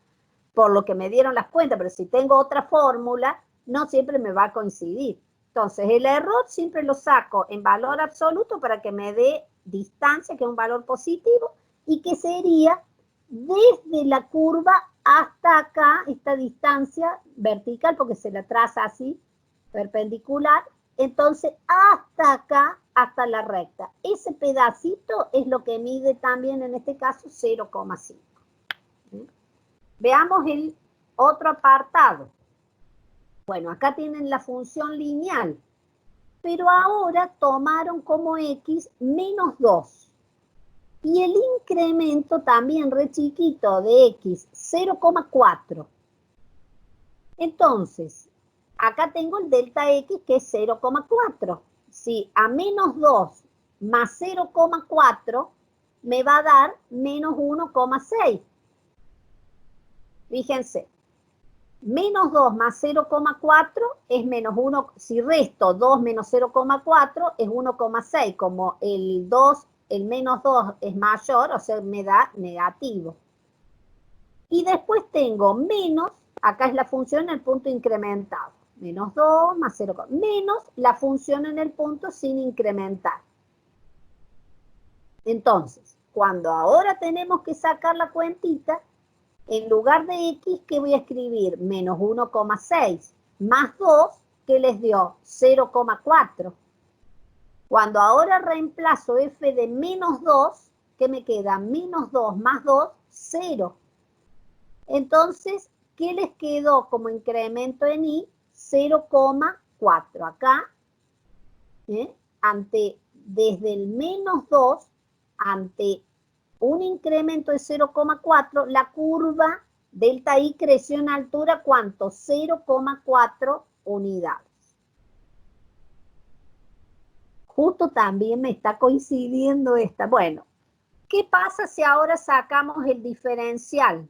por lo que me dieron las cuentas, pero si tengo otra fórmula, no siempre me va a coincidir. Entonces, el error siempre lo saco en valor absoluto para que me dé distancia, que es un valor positivo, y que sería desde la curva hasta acá, esta distancia vertical, porque se la traza así, perpendicular, entonces hasta acá, hasta la recta. Ese pedacito es lo que mide también, en este caso, 0,5. Veamos el otro apartado. Bueno, acá tienen la función lineal, pero ahora tomaron como X menos 2. Y el incremento también re chiquito de X, 0,4. Entonces, acá tengo el delta X que es 0,4. Si a menos 2 más 0,4 me va a dar menos 1,6. Fíjense, menos 2 más 0,4 es menos 1, si resto 2 menos 0,4 es 1,6, como el menos 2 es mayor, o sea, me da negativo. Y después tengo menos, acá es la función en el punto incrementado, menos 2 más 0, menos la función en el punto sin incrementar. Entonces, cuando ahora tenemos que sacar la cuentita, en lugar de X, ¿qué voy a escribir? Menos 1,6 más 2, ¿qué les dio? 0,4. Cuando ahora reemplazo F de menos 2, ¿qué me queda? Menos 2 más 2, 0. Entonces, ¿qué les quedó como incremento en I? 0,4. Acá, desde el menos 2, ante un incremento de 0,4, la curva delta I creció en altura, ¿cuánto? 0,4 unidades. Justo también me está coincidiendo esta. Bueno, ¿qué pasa si ahora sacamos el diferencial?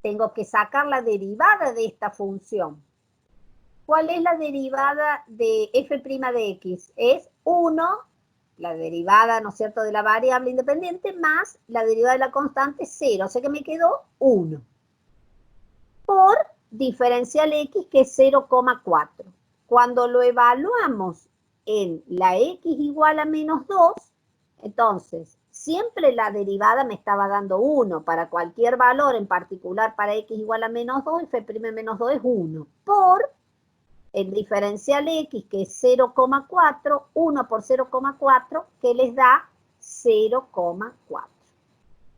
Tengo que sacar la derivada de esta función. ¿Cuál es la derivada de f' de x? Es 1, la derivada, ¿no es cierto?, de la variable independiente, más la derivada de la constante 0. O sea que me quedó 1. Por diferencial x, que es 0,4. Cuando lo evaluamos en la x igual a menos 2, entonces, siempre la derivada me estaba dando 1. Para cualquier valor, en particular para x igual a menos 2, f' menos 2 es 1. Por el diferencial x, que es 0,4, 1 por 0,4, que les da 0,4.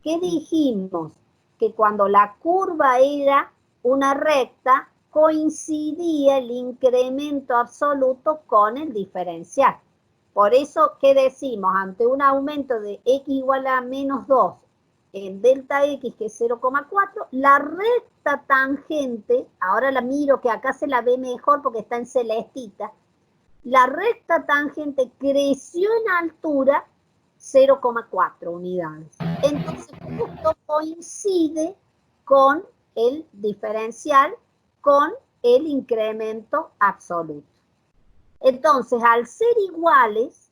¿Qué dijimos? Que cuando la curva era una recta, coincidía el incremento absoluto con el diferencial. Por eso, ¿qué decimos? Ante un aumento de x igual a menos 2 en delta x, que es 0,4, la recta tangente, ahora la miro que acá se la ve mejor porque está en celestita, la recta tangente creció en altura 0,4 unidades. Entonces justo coincide con el diferencial, con el incremento absoluto. Entonces, al ser iguales,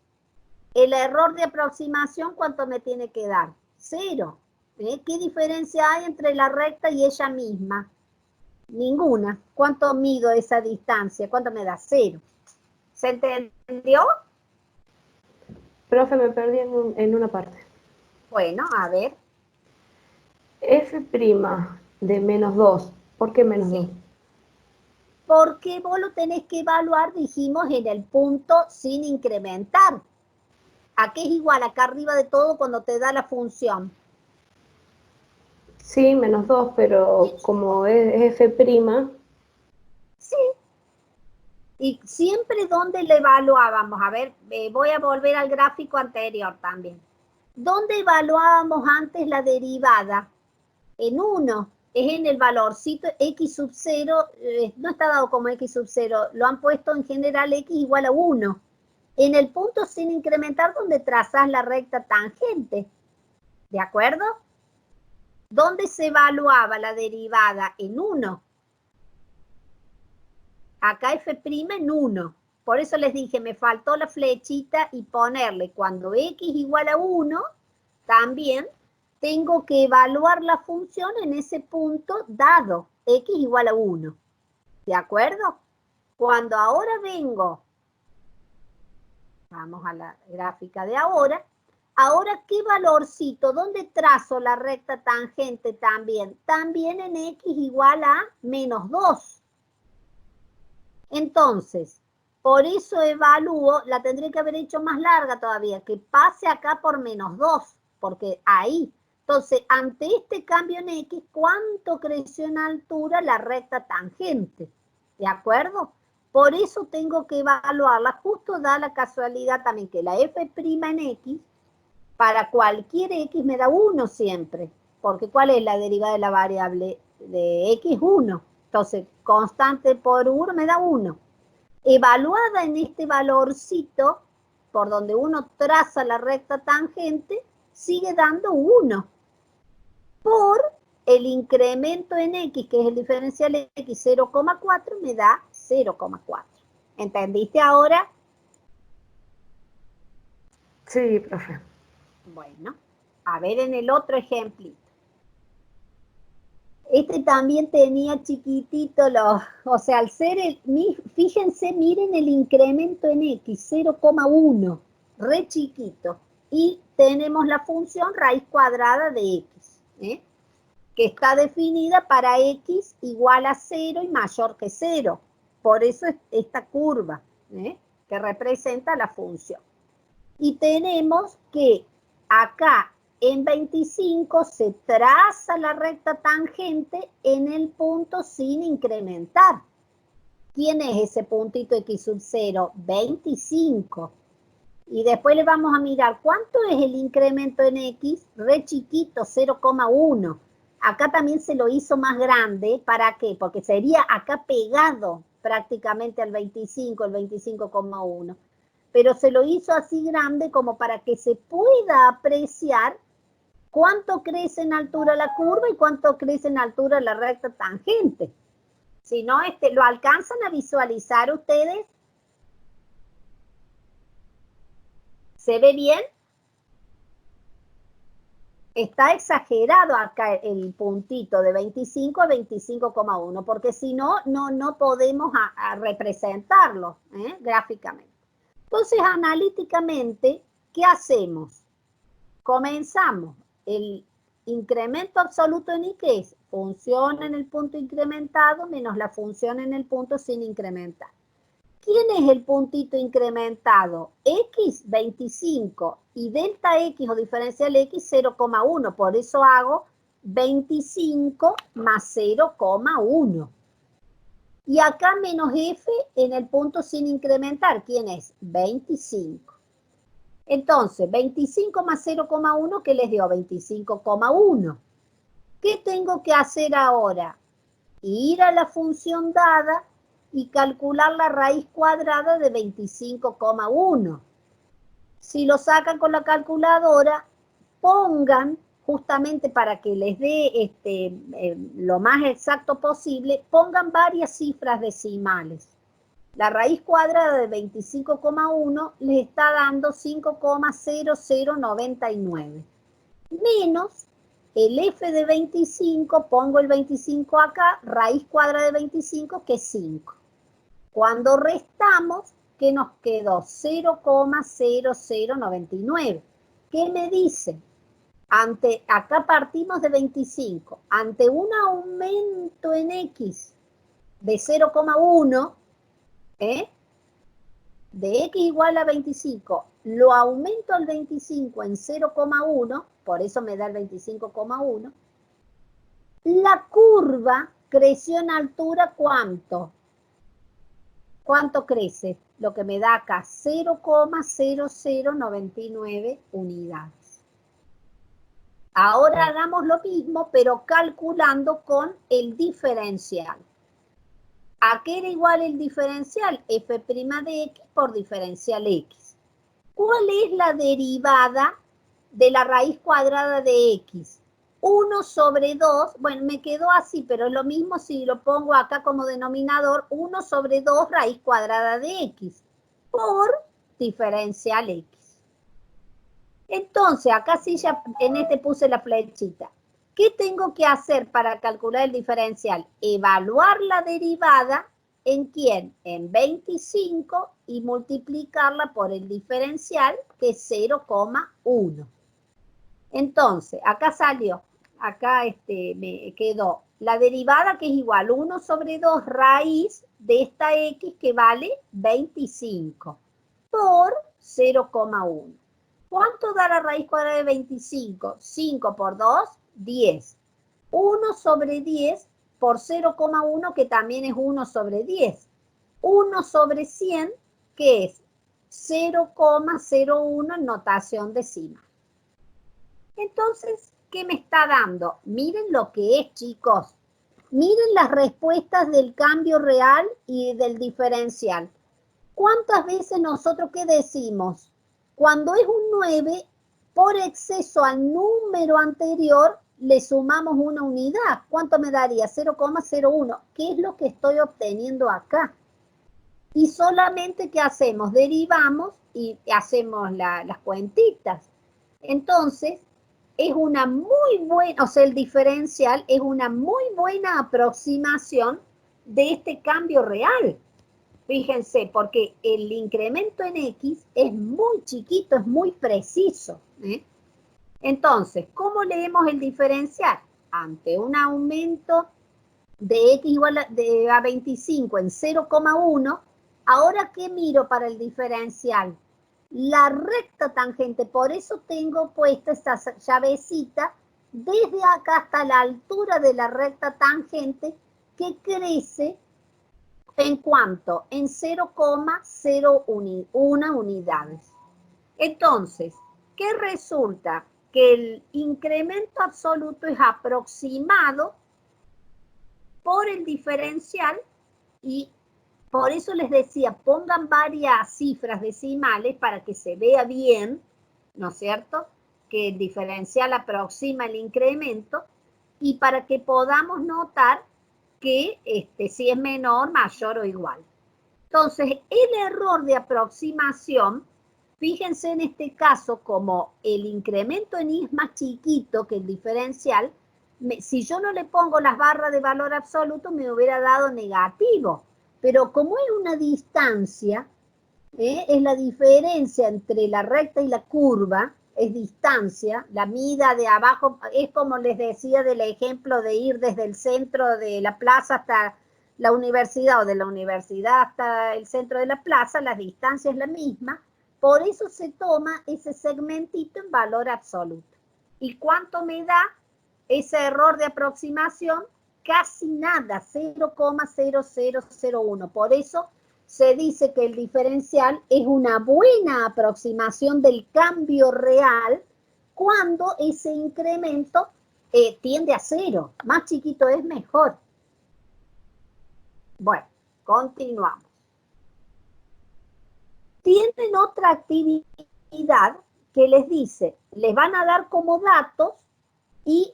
el error de aproximación, ¿cuánto me tiene que dar? 0. ¿Qué diferencia hay entre la recta y ella misma? Ninguna. ¿Cuánto mido esa distancia? ¿Cuánto me da? 0. ¿Se entendió? Profe, me perdí en una parte. Bueno, a ver. F' de menos 2. ¿Por qué menos 2? Porque vos lo tenés que evaluar, dijimos, en el punto sin incrementar. ¿A qué es igual acá arriba de todo cuando te da la función? Sí, menos 2, pero como es F'. Sí. Y siempre donde le evaluábamos, a ver, voy a volver al gráfico anterior también. ¿Dónde evaluábamos antes la derivada? En 1, es en el valorcito x sub 0, no está dado como x sub 0, lo han puesto en general x igual a 1. En el punto sin incrementar donde trazas la recta tangente, ¿de acuerdo? ¿Dónde se evaluaba la derivada? En 1. Acá f' en 1. Por eso les dije, me faltó la flechita y ponerle cuando x igual a 1, también tengo que evaluar la función en ese punto dado x igual a 1. ¿De acuerdo? Cuando ahora vengo, vamos a la gráfica de ahora, ¿qué valorcito? ¿Dónde trazo la recta tangente también? También en x igual a menos 2. Entonces, por eso evalúo, la tendré que haber hecho más larga todavía, que pase acá por menos 2, porque ahí. Entonces, ante este cambio en x, ¿cuánto creció en altura la recta tangente? ¿De acuerdo? Por eso tengo que evaluarla. Justo da la casualidad también que la f' en x, para cualquier x me da 1 siempre. Porque ¿cuál es la derivada de la variable de x? 1. Entonces, constante por 1 me da 1. Evaluada en este valorcito, por donde uno traza la recta tangente, sigue dando 1. Por el incremento en x, que es el diferencial x 0,4, me da 0,4. ¿Entendiste ahora? Sí, profe. Bueno, a ver en el otro ejemplito. Este también tenía chiquitito o sea, al ser fíjense, miren el incremento en x, 0,1, re chiquito. Y tenemos la función raíz cuadrada de x, que está definida para x igual a 0 y mayor que 0. Por eso es esta curva, que representa la función. Y tenemos que acá en 25 se traza la recta tangente en el punto sin incrementar. ¿Quién es ese puntito x sub 0? 25. Y después le vamos a mirar cuánto es el incremento en x, re chiquito, 0,1. Acá también se lo hizo más grande, ¿para qué? Porque sería acá pegado prácticamente al 25, el 25,1. Pero se lo hizo así grande como para que se pueda apreciar cuánto crece en altura la curva y cuánto crece en altura la recta tangente. Si no, ¿lo alcanzan a visualizar ustedes? ¿Se ve bien? Está exagerado acá el puntito de 25 a 25,1, porque si no, no podemos representarlo gráficamente. Entonces, analíticamente, ¿qué hacemos? Comenzamos. El incremento absoluto en y, ¿qué es? Función en el punto incrementado menos la función en el punto sin incrementar. ¿Quién es el puntito incrementado? X, 25, y delta X o diferencial X, 0,1. Por eso hago 25 más 0,1. Y acá menos F en el punto sin incrementar. ¿Quién es? 25. Entonces, 25 más 0,1, ¿qué les dio? 25,1. ¿Qué tengo que hacer ahora? Ir a la función dada y calcular la raíz cuadrada de 25,1. Si lo sacan con la calculadora, pongan, justamente para que les dé lo más exacto posible, pongan varias cifras decimales. La raíz cuadrada de 25,1 les está dando 5,0099. Menos el f de 25, pongo el 25 acá, raíz cuadrada de 25, que es 5. Cuando restamos, ¿qué nos quedó? 0,0099. ¿Qué me dice? Acá partimos de 25. Ante un aumento en x de 0,1, de x igual a 25, lo aumento al 25 en 0,1, por eso me da el 25,1. La curva creció en altura, ¿cuánto? ¿Cuánto crece? Lo que me da acá 0,0099 unidades. Ahora hagamos lo mismo, pero calculando con el diferencial. ¿A qué era igual el diferencial? F' de x por diferencial x. ¿Cuál es la derivada de la raíz cuadrada de x? 1 sobre 2, bueno, me quedó así, pero es lo mismo si lo pongo acá como denominador, 1 sobre 2 raíz cuadrada de x por diferencial x. Entonces, acá sí ya en este puse la flechita. ¿Qué tengo que hacer para calcular el diferencial? Evaluar la derivada, ¿en quién? En 25 y multiplicarla por el diferencial, que es 0,1. Entonces, acá salió, acá me quedó la derivada que es igual a 1 sobre 2 raíz de esta x que vale 25 por 0,1. ¿Cuánto da la raíz cuadrada de 25? 5 por 2, 10. 1 sobre 10 por 0,1, que también es 1 sobre 10. 1 sobre 100, que es 0,01 en notación decimal. Entonces, ¿qué me está dando? Miren lo que es, chicos. Miren las respuestas del cambio real y del diferencial. ¿Cuántas veces nosotros qué decimos? Cuando es un 9, por exceso al número anterior, le sumamos una unidad. ¿Cuánto me daría? 0,01. ¿Qué es lo que estoy obteniendo acá? Y solamente, ¿qué hacemos? Derivamos y hacemos las cuentitas. Entonces, es una muy buena, o sea, el diferencial es una muy buena aproximación de este cambio real. Fíjense, porque el incremento en X es muy chiquito, es muy preciso. Entonces, ¿cómo leemos el diferencial? Ante un aumento de X igual a 25 en 0,1, ¿ahora qué miro para el diferencial? La recta tangente, por eso tengo puesta esta llavecita desde acá hasta la altura de la recta tangente que crece ¿en cuánto? En 0,01 unidades. Entonces, ¿qué resulta? Que el incremento absoluto es aproximado por el diferencial y por eso les decía, pongan varias cifras decimales para que se vea bien, ¿no es cierto? Que el diferencial aproxima el incremento y para que podamos notar que si es menor, mayor o igual. Entonces, el error de aproximación, fíjense en este caso, como el incremento en Y es más chiquito que el diferencial, si yo no le pongo las barras de valor absoluto, me hubiera dado negativo. Pero como es una distancia, es la diferencia entre la recta y la curva, es distancia, la mida de abajo, es como les decía del ejemplo de ir desde el centro de la plaza hasta la universidad o de la universidad hasta el centro de la plaza, la distancia es la misma, por eso se toma ese segmentito en valor absoluto. ¿Y cuánto me da ese error de aproximación? Casi nada, 0,0001. Por eso se dice que el diferencial es una buena aproximación del cambio real cuando ese incremento tiende a 0. Más chiquito es mejor. Bueno, continuamos. Tienen otra actividad que les dice, les van a dar como datos y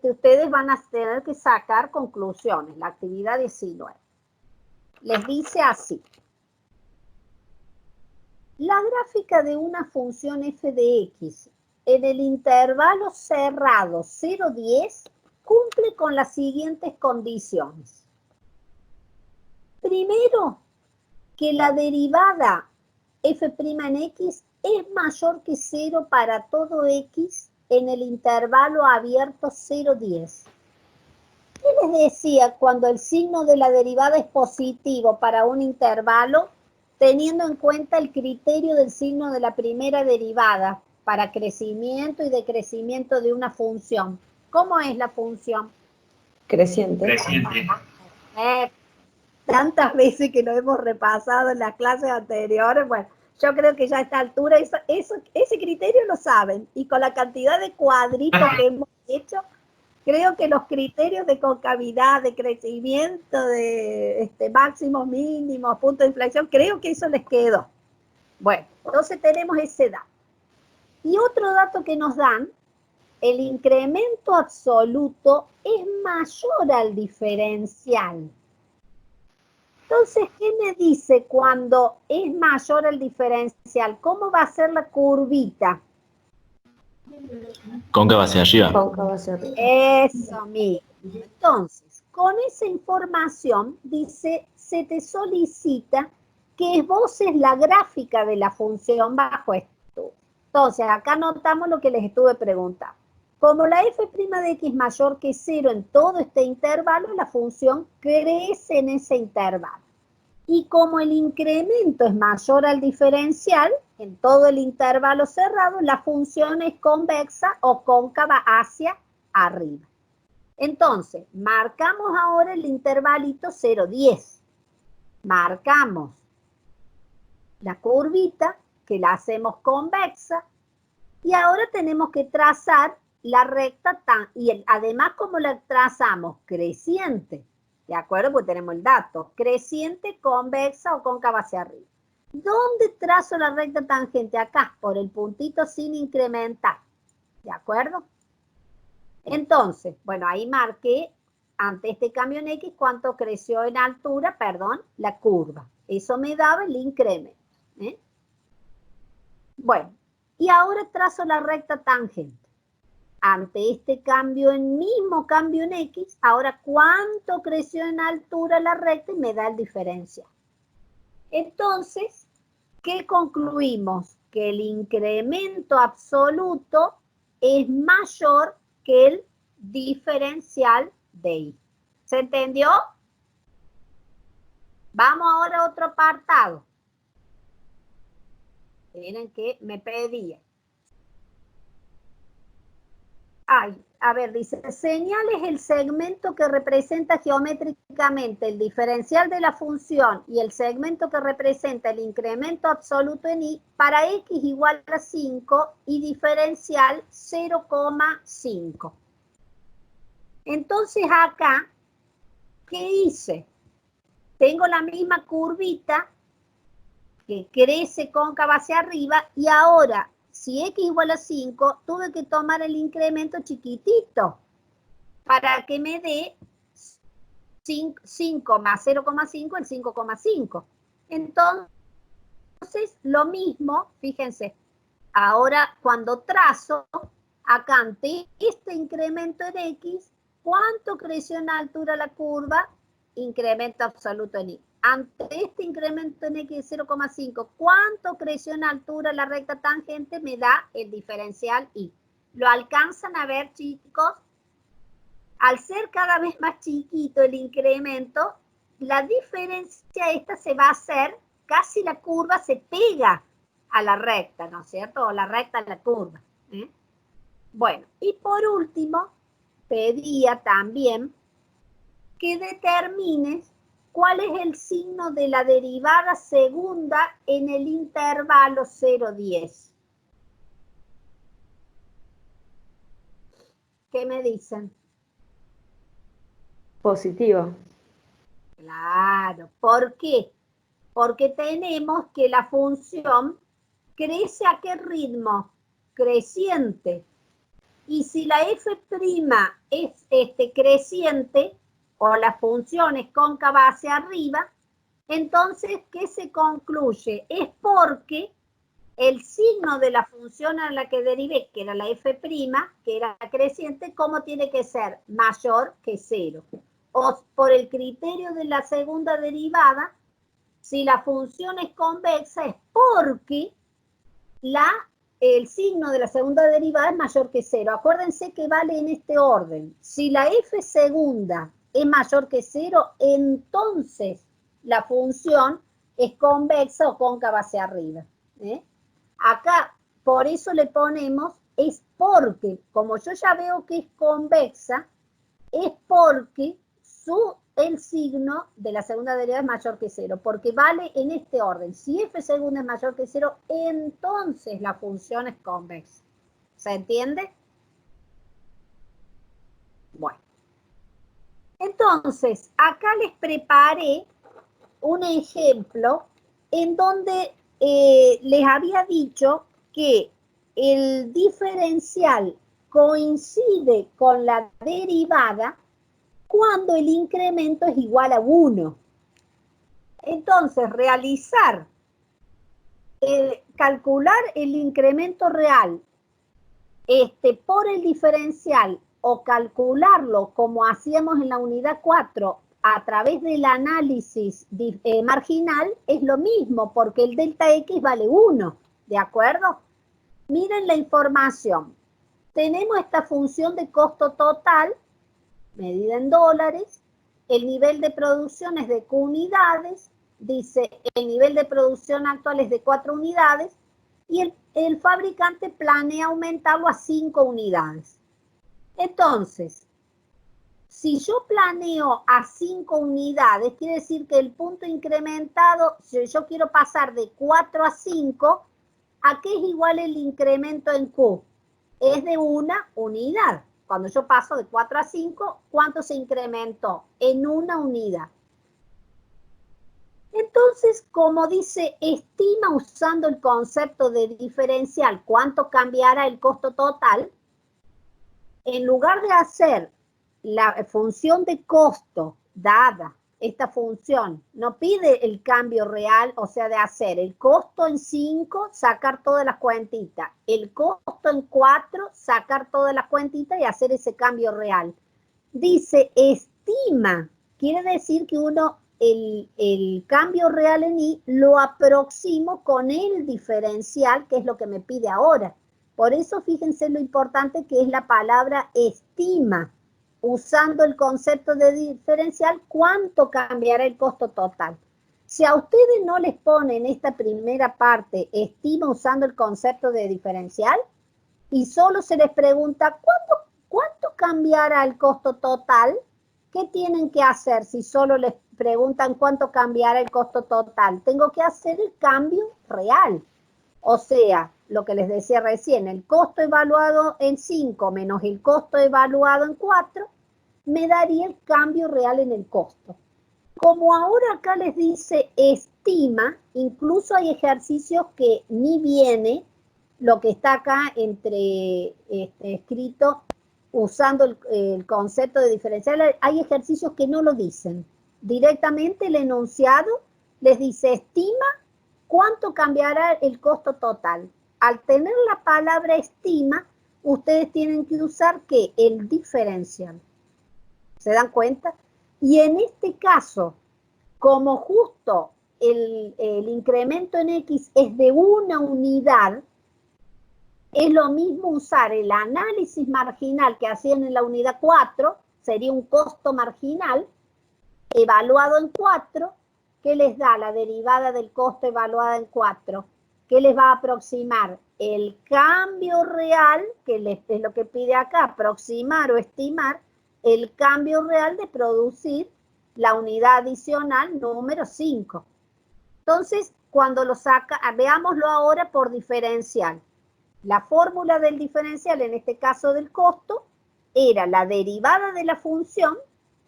ustedes van a tener que sacar conclusiones, la actividad 19. Les dice así. La gráfica de una función f de x en el intervalo cerrado 0,10 cumple con las siguientes condiciones. Primero, que la derivada f' en x es mayor que 0 para todo x en el intervalo abierto 0,10. ¿Qué les decía cuando el signo de la derivada es positivo para un intervalo, teniendo en cuenta el criterio del signo de la primera derivada para crecimiento y decrecimiento de una función? ¿Cómo es la función? Creciente. Creciente. tantas veces que lo hemos repasado en las clases anteriores. Bueno, yo creo que ya a esta altura ese criterio lo saben. Y con la cantidad de cuadritos que hemos hecho, creo que los criterios de concavidad, de crecimiento, de máximos, mínimos, punto de inflexión, creo que eso les quedó. Bueno, entonces tenemos ese dato. Y otro dato que nos dan, el incremento absoluto es mayor al diferencial. Entonces, ¿qué me dice cuando es mayor el diferencial? ¿Cómo va a ser la curvita? Cóncava hacia arriba. Cóncava hacia arriba. Eso mismo. Entonces, con esa información, dice, se te solicita que esboces la gráfica de la función bajo estudio. Entonces, acá notamos lo que les estuve preguntando. Como la f' de x mayor que 0 en todo este intervalo, la función crece en ese intervalo. Y como el incremento es mayor al diferencial, en todo el intervalo cerrado, la función es convexa o cóncava hacia arriba. Entonces, marcamos ahora el intervalito 0, 10. Marcamos la curvita, que la hacemos convexa, y ahora tenemos que trazar la recta y además, como la trazamos creciente, ¿de acuerdo? Pues tenemos el dato, creciente, convexa o cóncava hacia arriba. ¿Dónde trazo la recta tangente? Acá, por el puntito sin incrementar, ¿de acuerdo? Entonces, bueno, ahí marqué, ante este cambio en X, cuánto creció en altura, perdón, la curva. Eso me daba el incremento. Bueno, y ahora trazo la recta tangente. Ante este cambio, mismo cambio en X, ahora cuánto creció en altura la recta y me da el diferencial. Entonces, ¿qué concluimos? Que el incremento absoluto es mayor que el diferencial de Y. ¿Se entendió? Vamos ahora a otro apartado. Miren que me pedía. A ver, dice, señales el segmento que representa geométricamente el diferencial de la función y el segmento que representa el incremento absoluto en Y para X igual a 5 y diferencial 0,5. Entonces acá, ¿qué hice? Tengo la misma curvita que crece cóncava hacia arriba y ahora, si X igual a 5, tuve que tomar el incremento chiquitito para que me dé 5 más 0,5, el 5,5. Entonces, lo mismo, fíjense, ahora cuando trazo, acá ante este incremento en X, ¿cuánto creció en altura la curva? Incremento absoluto en Y. Ante este incremento en X de 0,5, ¿cuánto creció en altura la recta tangente? Me da el diferencial Y. ¿Lo alcanzan a ver, chicos? Al ser cada vez más chiquito el incremento, la diferencia esta se va a hacer, casi la curva se pega a la recta, ¿no es cierto? O la recta a la curva. Bueno, y por último, pedía también que determines cuál es el signo de la derivada segunda en el intervalo 0,10. ¿Qué me dicen? Positivo. Claro, ¿por qué? Porque tenemos que la función crece a qué ritmo? Creciente. Y si la f' es creciente, o la función es cóncava hacia arriba, entonces, ¿qué se concluye? Es porque el signo de la función a la que derivé, que era la f', que era creciente, ¿cómo tiene que ser? Mayor que 0. O por el criterio de la segunda derivada, si la función es convexa, es porque el signo de la segunda derivada es mayor que 0. Acuérdense que vale en este orden. Si la f segunda es mayor que 0, entonces la función es convexa o cóncava hacia arriba. Acá, por eso le ponemos, es porque, como yo ya veo que es convexa, es porque su el signo de la segunda derivada es mayor que 0, porque vale en este orden. Si f segunda es mayor que 0, entonces la función es convexa. ¿Se entiende? Bueno. Entonces, acá les preparé un ejemplo en donde les había dicho que el diferencial coincide con la derivada cuando el incremento es igual a 1. Entonces, calcular el incremento real por el diferencial o calcularlo como hacíamos en la unidad 4 a través del análisis marginal es lo mismo, porque el delta X vale 1, ¿de acuerdo? Miren la información. Tenemos esta función de costo total, medida en dólares, el nivel de producción es de Q unidades, dice el nivel de producción actual es de 4 unidades, y el fabricante planea aumentarlo a 5 unidades. Entonces, si yo planeo a 5 unidades, quiere decir que el punto incrementado, si yo quiero pasar de 4 a 5, ¿a qué es igual el incremento en Q? Es de 1 unidad. Cuando yo paso de 4 a 5, ¿cuánto se incrementó? En 1 unidad. Entonces, como dice, estima usando el concepto de diferencial cuánto cambiará el costo total, en lugar de hacer la función de costo dada, esta función no pide el cambio real, o sea, de hacer el costo en 5, sacar todas las cuentitas, el costo en 4, sacar todas las cuentitas y hacer ese cambio real. Dice, estima, quiere decir que uno, el cambio real en I lo aproximo con el diferencial, que es lo que me pide ahora. Por eso fíjense lo importante que es la palabra estima, usando el concepto de diferencial, ¿cuánto cambiará el costo total? Si a ustedes no les ponen esta primera parte, estima usando el concepto de diferencial, y solo se les pregunta, ¿cuánto cambiará el costo total? ¿Qué tienen que hacer si solo les preguntan cuánto cambiará el costo total? Tengo que hacer el cambio real. O sea, lo que les decía recién, el costo evaluado en 5 menos el costo evaluado en 4, me daría el cambio real en el costo. Como ahora acá les dice estima, incluso hay ejercicios que ni viene lo que está acá escrito usando el concepto de diferencial. Hay ejercicios que no lo dicen. Directamente el enunciado les dice estima cuánto cambiará el costo total. Al tener la palabra estima, ustedes tienen que usar ¿qué? El diferencial. ¿Se dan cuenta? Y en este caso, como justo el incremento en X es de 1 unidad, es lo mismo usar el análisis marginal que hacían en la unidad 4, sería un costo marginal evaluado en 4, que les da la derivada del costo evaluada en 4, que les va a aproximar el cambio real, que es lo que pide acá, aproximar o estimar el cambio real de producir la unidad adicional número 5. Entonces, cuando lo saca, veámoslo ahora por diferencial. La fórmula del diferencial, en este caso del costo, era la derivada de la función,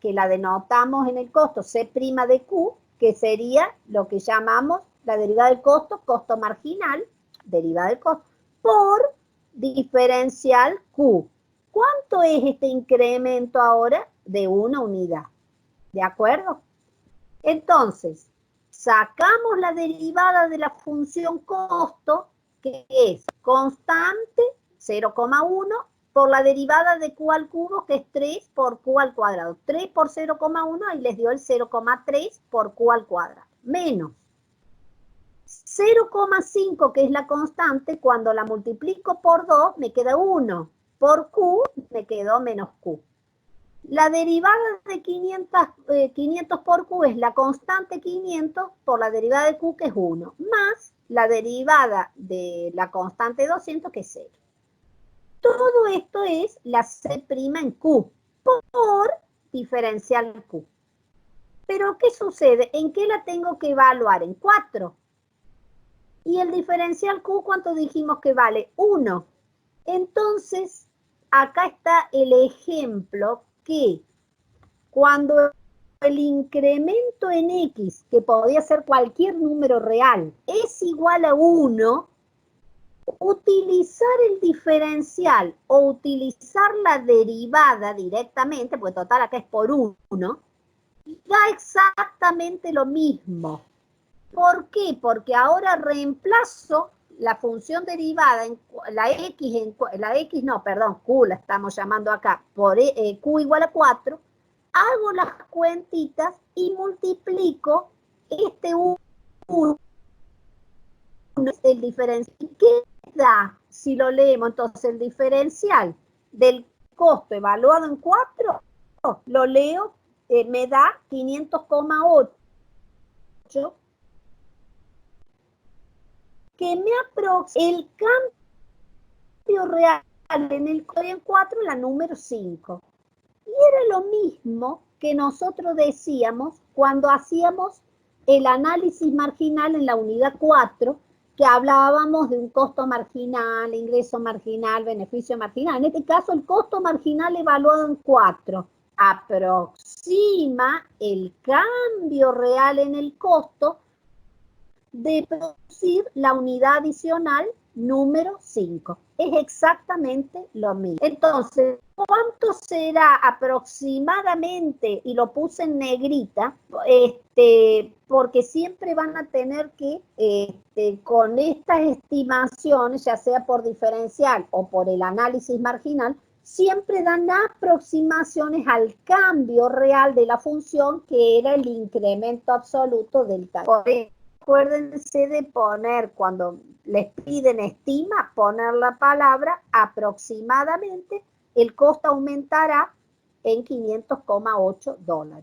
que la denotamos en el costo C' de Q, que sería lo que llamamos la derivada del costo, costo marginal, derivada del costo, por diferencial Q. ¿Cuánto es este incremento ahora? De 1 unidad. ¿De acuerdo? Entonces, sacamos la derivada de la función costo, que es constante, 0,1, por la derivada de Q al cubo, que es 3 por Q al cuadrado. 3 por 0,1, ahí les dio el 0,3 por Q al cuadrado. Menos 0,5, que es la constante, cuando la multiplico por 2, me queda 1. Por Q, me quedó menos Q. La derivada de 500 por Q es la constante 500 por la derivada de Q, que es 1, más la derivada de la constante 200, que es 0. Todo esto es la C' en Q por diferencial Q. Pero ¿qué sucede? ¿En qué la tengo que evaluar? En 4. Y el diferencial Q, ¿cuánto dijimos que vale? 1. Entonces, acá está el ejemplo que cuando el incremento en X, que podía ser cualquier número real, es igual a 1, utilizar el diferencial o utilizar la derivada directamente, porque total acá es por 1, da exactamente lo mismo. ¿Por qué? Porque ahora reemplazo la función derivada en la X, Q la estamos llamando acá, por Q igual a 4, hago las cuentitas y multiplico este 1, el diferencial. ¿Qué da si lo leemos? Entonces el diferencial del costo evaluado en 4, lo leo, me da 500,8, que me aproxima el cambio real en el código en 4, la número 5. Y era lo mismo que nosotros decíamos cuando hacíamos el análisis marginal en la unidad 4, que hablábamos de un costo marginal, ingreso marginal, beneficio marginal. En este caso, el costo marginal evaluado en 4 aproxima el cambio real en el costo de producir la unidad adicional número 5. Es exactamente lo mismo. Entonces, ¿cuánto será aproximadamente? Y lo puse en negrita, porque siempre van a tener que, con estas estimaciones, ya sea por diferencial o por el análisis marginal, siempre dan aproximaciones al cambio real de la función, que era el incremento absoluto del cambio. Acuérdense de poner, cuando les piden estima, poner la palabra aproximadamente. El costo aumentará en $500,8.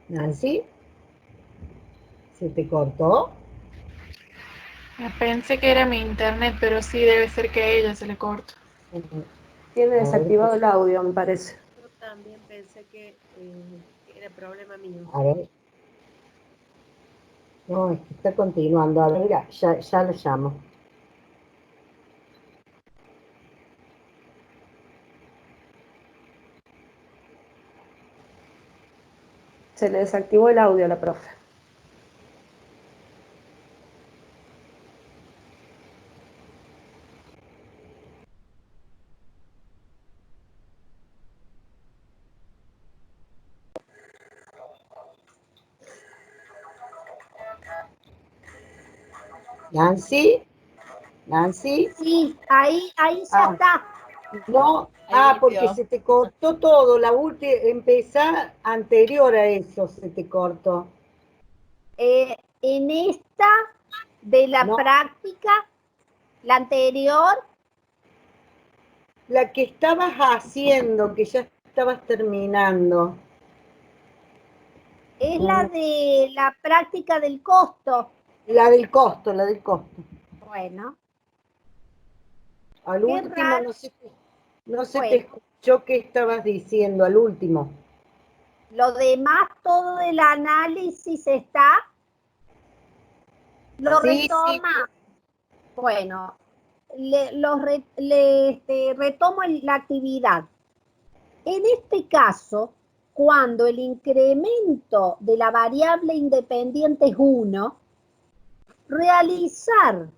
Nancy, ¿se te cortó? Pensé que era mi internet, pero sí debe ser que a ella se le corta. Tiene desactivado el audio, me parece. Yo también pensé que era problema mío. A ver. No, es que está continuando. A ver, ya lo llamo. Se le desactivó el audio a la profe. Nancy, Nancy. Sí, ahí ya está. No, porque se te cortó todo. La última, empezá anterior a eso, se te cortó. En esta de la práctica, la anterior, la que estabas haciendo, que ya estabas terminando. es la de la práctica del costo. La del costo. Bueno. Al último no se Bueno. te escuchó qué estabas diciendo, al último. Lo demás, todo el análisis está. Lo retoma. Sí. Bueno, retomo la actividad. En este caso, cuando el incremento de la variable independiente es 1, realizar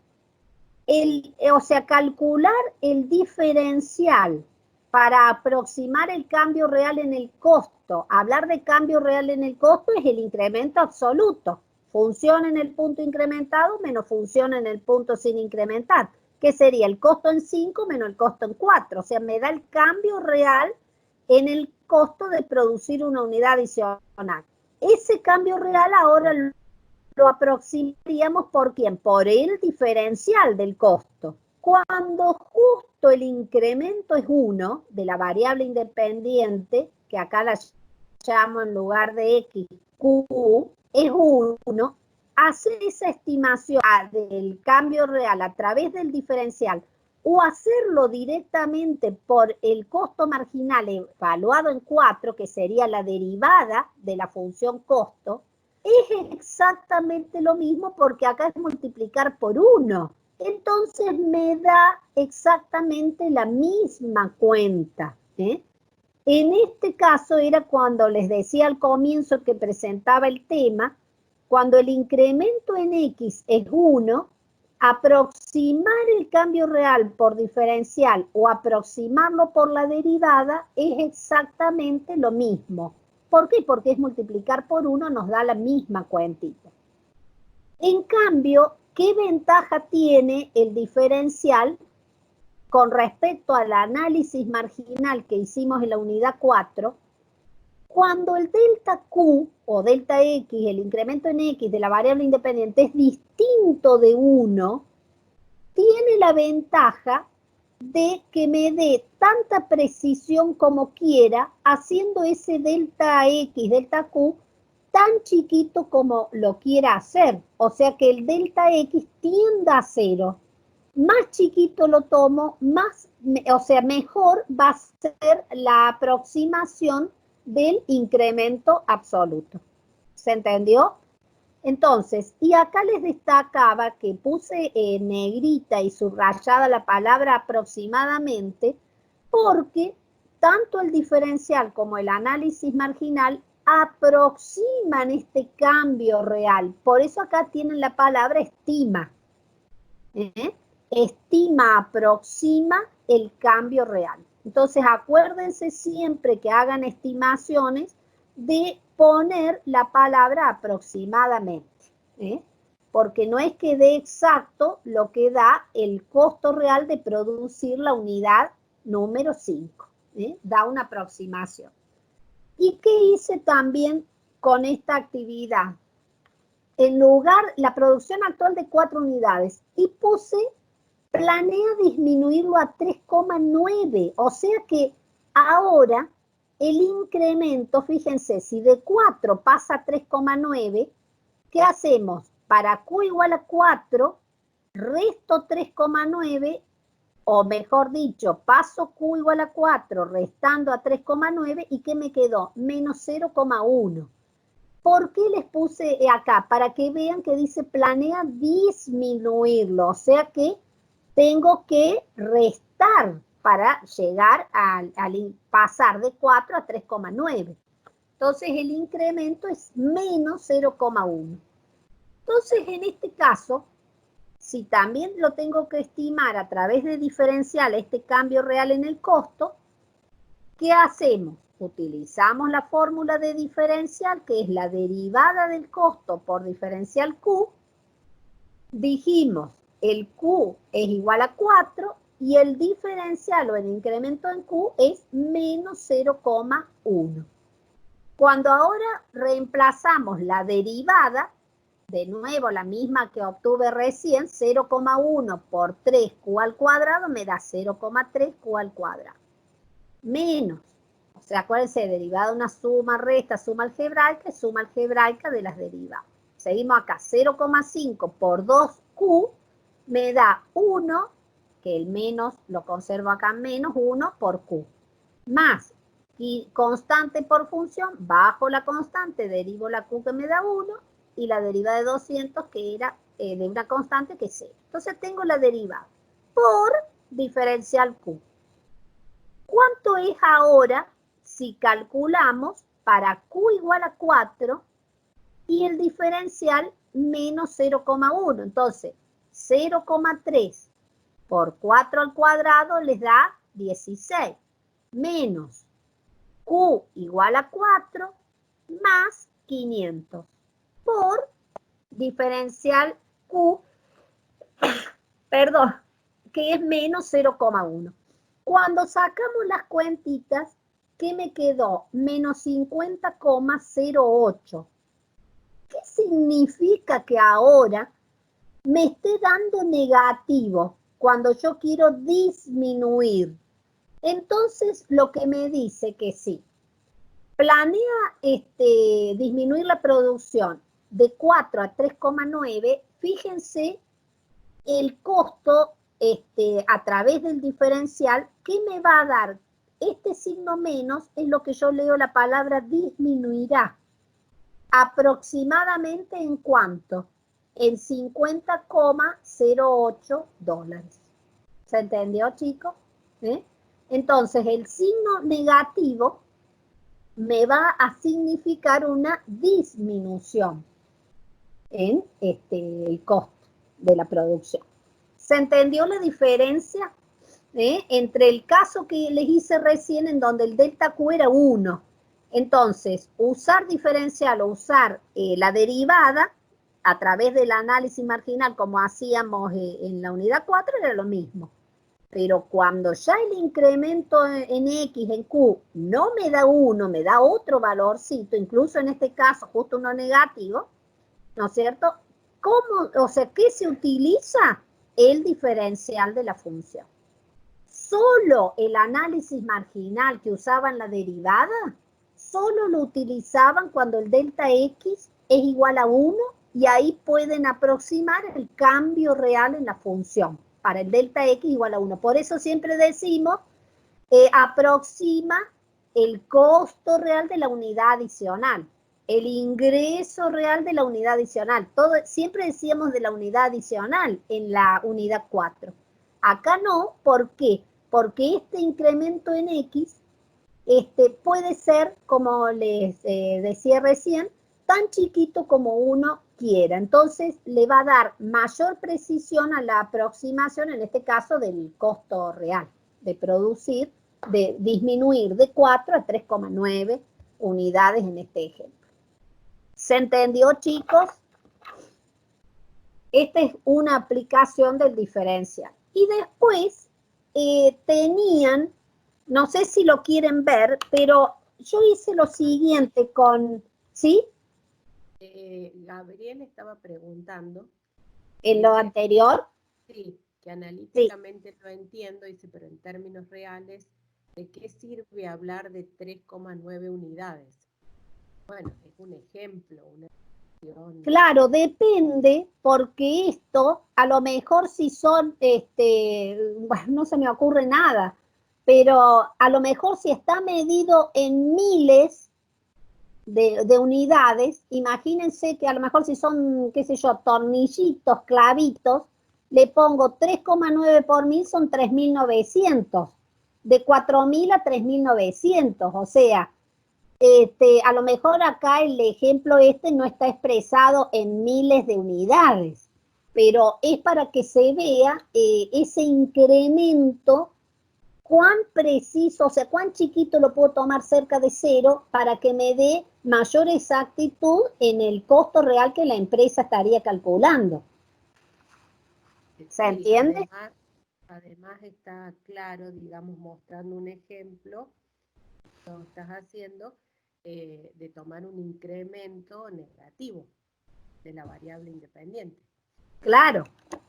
calcular el diferencial para aproximar el cambio real en el costo. Hablar de cambio real en el costo es el incremento absoluto. Función en el punto incrementado menos función en el punto sin incrementar. ¿Qué sería? El costo en 5 menos el costo en 4. O sea, me da el cambio real en el costo de producir una unidad adicional. Ese cambio real ahora lo aproximaríamos ¿por quién? Por el diferencial del costo. Cuando justo esto el incremento es 1 de la variable independiente, que acá la llamo en lugar de x, q, es 1, hacer esa estimación del cambio real a través del diferencial o hacerlo directamente por el costo marginal evaluado en 4, que sería la derivada de la función costo, es exactamente lo mismo porque acá es multiplicar por 1. Entonces me da exactamente la misma cuenta. En este caso era cuando les decía al comienzo que presentaba el tema, cuando el incremento en X es 1, aproximar el cambio real por diferencial o aproximarlo por la derivada es exactamente lo mismo. ¿Por qué? Porque es multiplicar por 1, nos da la misma cuentita. En cambio, ¿qué ventaja tiene el diferencial con respecto al análisis marginal que hicimos en la unidad 4? Cuando el delta Q o delta X, el incremento en X de la variable independiente es distinto de 1, tiene la ventaja de que me dé tanta precisión como quiera, haciendo ese delta X, delta Q, tan chiquito como lo quiera hacer. O sea que el delta X tienda a 0. Más chiquito lo tomo, mejor va a ser la aproximación del incremento absoluto. ¿Se entendió? Entonces, y acá les destacaba que puse en negrita y subrayada la palabra aproximadamente, porque tanto el diferencial como el análisis marginal aproximan este cambio real. Por eso acá tienen la palabra estima. Estima, aproxima el cambio real. Entonces, acuérdense siempre que hagan estimaciones de poner la palabra aproximadamente, porque no es que dé exacto lo que da el costo real de producir la unidad número 5, da una aproximación. ¿Y qué hice también con esta actividad? En lugar, la producción actual de 4 unidades, y puse, planea disminuirlo a 3,9, o sea que ahora el incremento, fíjense, si de 4 pasa a 3,9, ¿qué hacemos? Para Q igual a 4, resto 3,9, o mejor dicho, paso Q igual a 4, restando a 3,9, ¿y qué me quedó? Menos 0,1. ¿Por qué les puse acá? Para que vean que dice planea disminuirlo, o sea que tengo que restar para llegar al pasar de 4 a 3,9. Entonces el incremento es menos 0,1. Entonces en este caso, si también lo tengo que estimar a través de diferencial este cambio real en el costo, ¿qué hacemos? Utilizamos la fórmula de diferencial, que es la derivada del costo por diferencial Q. Dijimos, el Q es igual a 4 y el diferencial o el incremento en Q es menos 0,1. Cuando ahora reemplazamos la derivada, de nuevo la misma que obtuve recién, 0,1 por 3Q al cuadrado me da 0,3Q al cuadrado. Menos, o sea, acuérdense, derivada de una suma, resta, suma algebraica de las derivadas. Seguimos acá, 0,5 por 2Q me da 1, que el menos lo conservo acá, menos 1 por Q. Más, y constante por función, bajo la constante, derivo la Q que me da 1, y la derivada de 200 que era de una constante que es 0. Entonces tengo la derivada por diferencial Q. ¿Cuánto es ahora si calculamos para Q igual a 4 y el diferencial menos 0,1? Entonces, 0,3 por 4 al cuadrado les da 16, menos Q igual a 4 más 500 por diferencial Q, perdón, que es menos 0,1. Cuando sacamos las cuentitas, ¿qué me quedó? Menos 50,08. ¿Qué significa que ahora me esté dando negativo? cuando yo quiero disminuir. Entonces, lo que me dice que sí, planea disminuir la producción de 4 a 3,9, fíjense el costo a través del diferencial que me va a dar este signo menos, es lo que yo leo la palabra disminuirá. Aproximadamente en cuánto? En $50,08. ¿Se entendió, chicos? Entonces, el signo negativo me va a significar una disminución en el costo de la producción. ¿Se entendió la diferencia entre el caso que les hice recién en donde el delta Q era 1? Entonces, usar diferencial o usar la derivada a través del análisis marginal como hacíamos en la unidad 4 era lo mismo. Pero cuando ya el incremento en X, en Q, no me da 1, me da otro valorcito, incluso en este caso justo uno negativo, ¿no es cierto? ¿Cómo, o sea, qué se utiliza? El diferencial de la función. Solo el análisis marginal que usaban la derivada, solo lo utilizaban cuando el delta X es igual a 1 y ahí pueden aproximar el cambio real en la función para el delta X igual a 1. Por eso siempre decimos, aproxima el costo real de la unidad adicional, el ingreso real de la unidad adicional. Siempre decíamos de la unidad adicional en la unidad 4. Acá no, ¿por qué? Porque este incremento en X puede ser, como les decía recién, tan chiquito como uno quiera. Entonces, le va a dar mayor precisión a la aproximación, en este caso, del costo real de producir, de disminuir de 4 a 3,9 unidades en este ejemplo. ¿Se entendió, chicos? Esta es una aplicación del diferencial. Y después tenían, no sé si lo quieren ver, pero yo hice lo siguiente con, ¿sí? Gabriel estaba preguntando. ¿En lo anterior? Sí, que analíticamente lo entiendo, dice, pero en términos reales, ¿de qué sirve hablar de 3,9 unidades? Bueno, es un ejemplo, una cuestión. Claro, depende, porque esto, a lo mejor si son, bueno, no se me ocurre nada, pero a lo mejor si está medido en miles de unidades, imagínense que a lo mejor si son, qué sé yo, tornillitos, clavitos, le pongo 3,9 por 1000 son 3.900, de 4.000 a 3.900, o sea, a lo mejor acá el ejemplo no está expresado en miles de unidades, pero es para que se vea ese incremento, cuán preciso, o sea, cuán chiquito lo puedo tomar cerca de 0 para que me dé mayor exactitud en el costo real que la empresa estaría calculando. ¿Se entiende? Además está claro, digamos, mostrando un ejemplo, lo estás haciendo, de tomar un incremento negativo de la variable independiente. Claro,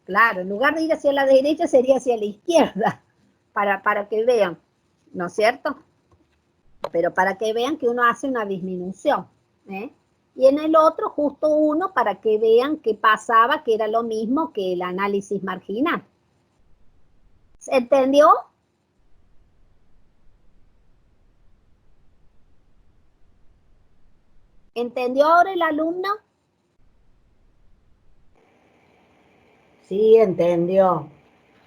claro. En lugar de ir hacia la derecha, sería hacia la izquierda, para que vean, ¿no es cierto? Pero para que vean que uno hace una disminución, Y en el otro, justo uno, para que vean qué pasaba, que era lo mismo que el análisis marginal. ¿Se entendió? ¿Entendió ahora el alumno? Sí, entendió.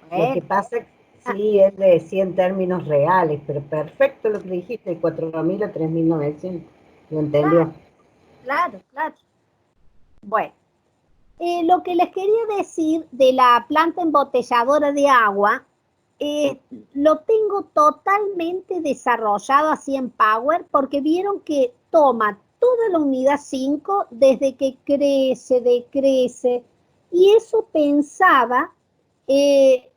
Lo que pasa es que sí, él decía en términos reales, pero perfecto lo que dijiste, de 4.000 a 3.900. Lo entendió. Claro, claro. Bueno, lo que les quería decir de la planta embotelladora de agua, lo tengo totalmente desarrollado así en Power, porque vieron que toma toda la unidad 5 desde que crece, decrece, y eso pensaba,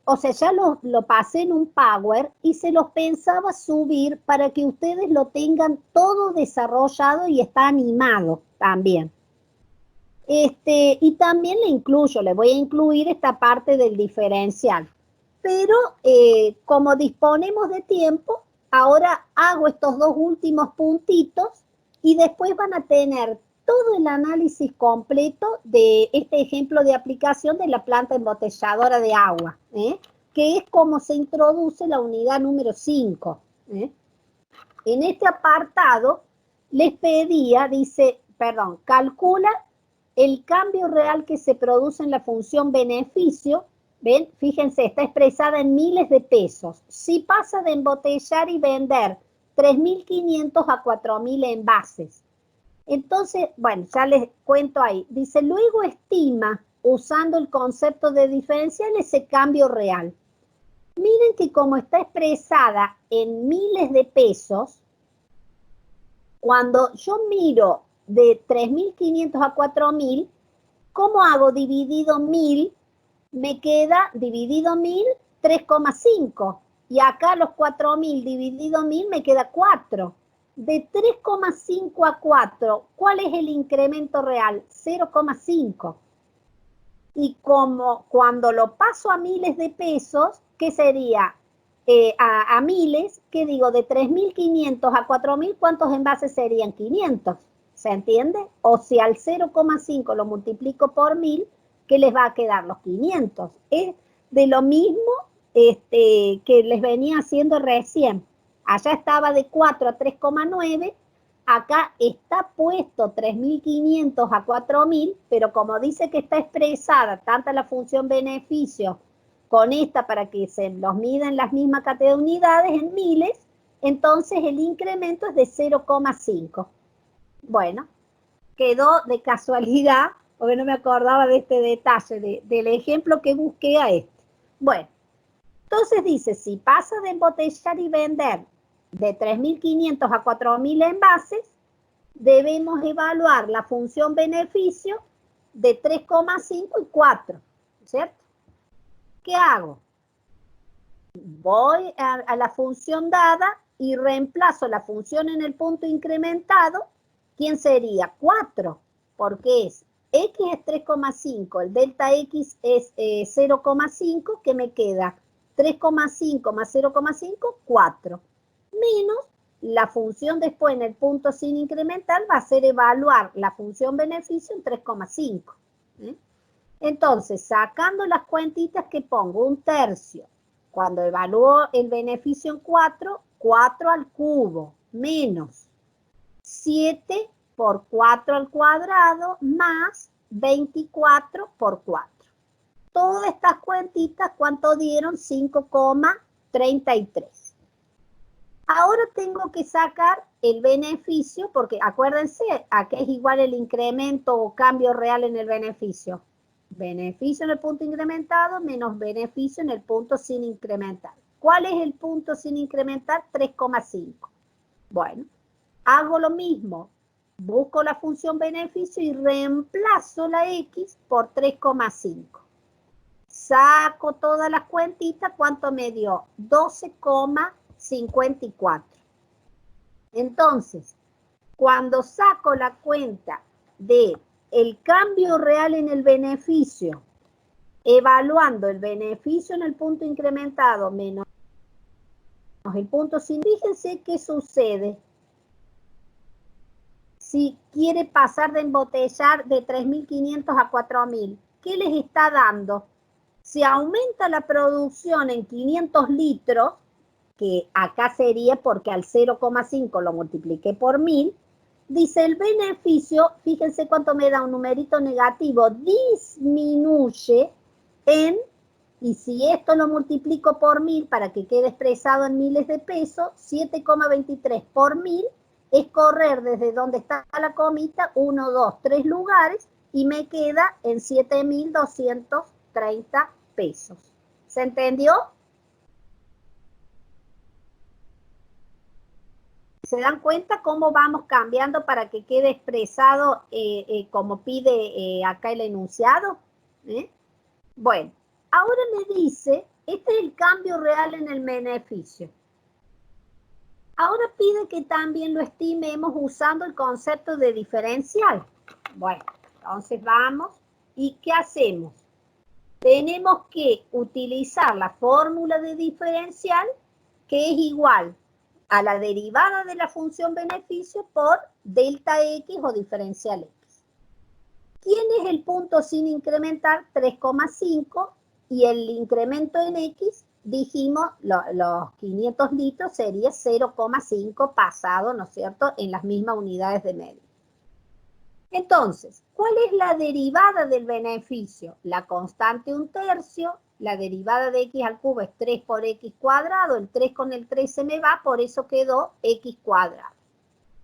o sea, ya lo pasé en un Power y se los pensaba subir para que ustedes lo tengan todo desarrollado y está animado también. Y también le voy a incluir esta parte del diferencial. Pero como disponemos de tiempo, ahora hago estos dos últimos puntitos y después van a tener todo el análisis completo de este ejemplo de aplicación de la planta embotelladora de agua, que es como se introduce la unidad número 5. En este apartado les pedía, calcula el cambio real que se produce en la función beneficio. ¿Ven? Fíjense, está expresada en miles de pesos. Si pasa de embotellar y vender 3.500 a 4.000 envases. Entonces, bueno, ya les cuento ahí. Dice, luego estima, usando el concepto de diferencial, ese cambio real. Miren que como está expresada en miles de pesos, cuando yo miro de 3.500 a 4.000, ¿cómo hago dividido 1.000? Me queda dividido 1.000, 3,5. Y acá los 4.000 dividido 1.000 me queda 4. De 3,5 a 4, ¿cuál es el incremento real? 0,5. Y como cuando lo paso a miles de pesos, ¿qué sería? A miles, ¿qué digo? De 3.500 a 4.000, ¿cuántos envases serían? 500. ¿Se entiende? O si al 0,5 lo multiplico por 1.000, ¿qué les va a quedar? Los 500. Es de lo mismo que les venía haciendo recién. Allá estaba de 4 a 3,9. Acá está puesto 3.500 a 4.000, pero como dice que está expresada tanto la función beneficio con esta para que se los mida en las mismas cantidad de unidades en miles, entonces el incremento es de 0,5. Bueno, quedó de casualidad, porque no me acordaba de este detalle, del ejemplo que busqué a este. Bueno, entonces dice, si pasa de embotellar y vender de 3.500 a 4.000 envases, debemos evaluar la función beneficio de 3,5 y 4, ¿cierto? ¿Qué hago? Voy a la función dada y reemplazo la función en el punto incrementado. ¿Quién sería? 4, porque es x es 3,5, el delta x es 0,5, que me queda 3,5 más 0,5, 4. Menos la función después en el punto sin incrementar va a ser evaluar la función beneficio en 3,5. Entonces, sacando las cuentitas que pongo, 1/3. Cuando evalúo el beneficio en 4, 4 al cubo, menos 7 por 4 al cuadrado, más 24 por 4. Todas estas cuentitas, ¿cuánto dieron? 5,33. Ahora tengo que sacar el beneficio, porque acuérdense a qué es igual el incremento o cambio real en el beneficio. Beneficio en el punto incrementado menos beneficio en el punto sin incrementar. ¿Cuál es el punto sin incrementar? 3,5. Bueno, hago lo mismo. Busco la función beneficio y reemplazo la x por 3,5. Saco todas las cuentitas. ¿Cuánto me dio? 12,54. Entonces, cuando saco la cuenta de el cambio real en el beneficio, evaluando el beneficio en el punto incrementado menos el punto sin, fíjense qué sucede si quiere pasar de embotellar de 3.500 a 4.000. ¿Qué les está dando? Si aumenta la producción en 500 litros, que acá sería porque al 0,5 lo multipliqué por 1.000, dice el beneficio, fíjense cuánto me da un numerito negativo, disminuye en, y si esto lo multiplico por 1.000 para que quede expresado en miles de pesos, 7,23 por 1.000 es correr desde donde está la comita 1, 2, 3 lugares y me queda en 7.230 pesos. ¿Se entendió? ¿Se dan cuenta cómo vamos cambiando para que quede expresado como pide acá el enunciado? Bueno, ahora me dice, este es el cambio real en el beneficio. Ahora pide que también lo estimemos usando el concepto de diferencial. Bueno, entonces vamos, ¿y qué hacemos? tenemos que utilizar la fórmula de diferencial, que es igual a la derivada de la función beneficio por delta X o diferencial X. ¿Quién es el punto sin incrementar? 3,5, y el incremento en X, dijimos, los 500 litros sería 0,5 pasado, ¿no es cierto?, en las mismas unidades de medida. Entonces, ¿cuál es la derivada del beneficio? La constante 1/3, la derivada de x al cubo es 3 por x cuadrado, el 3 con el 3 se me va, por eso quedó x cuadrado.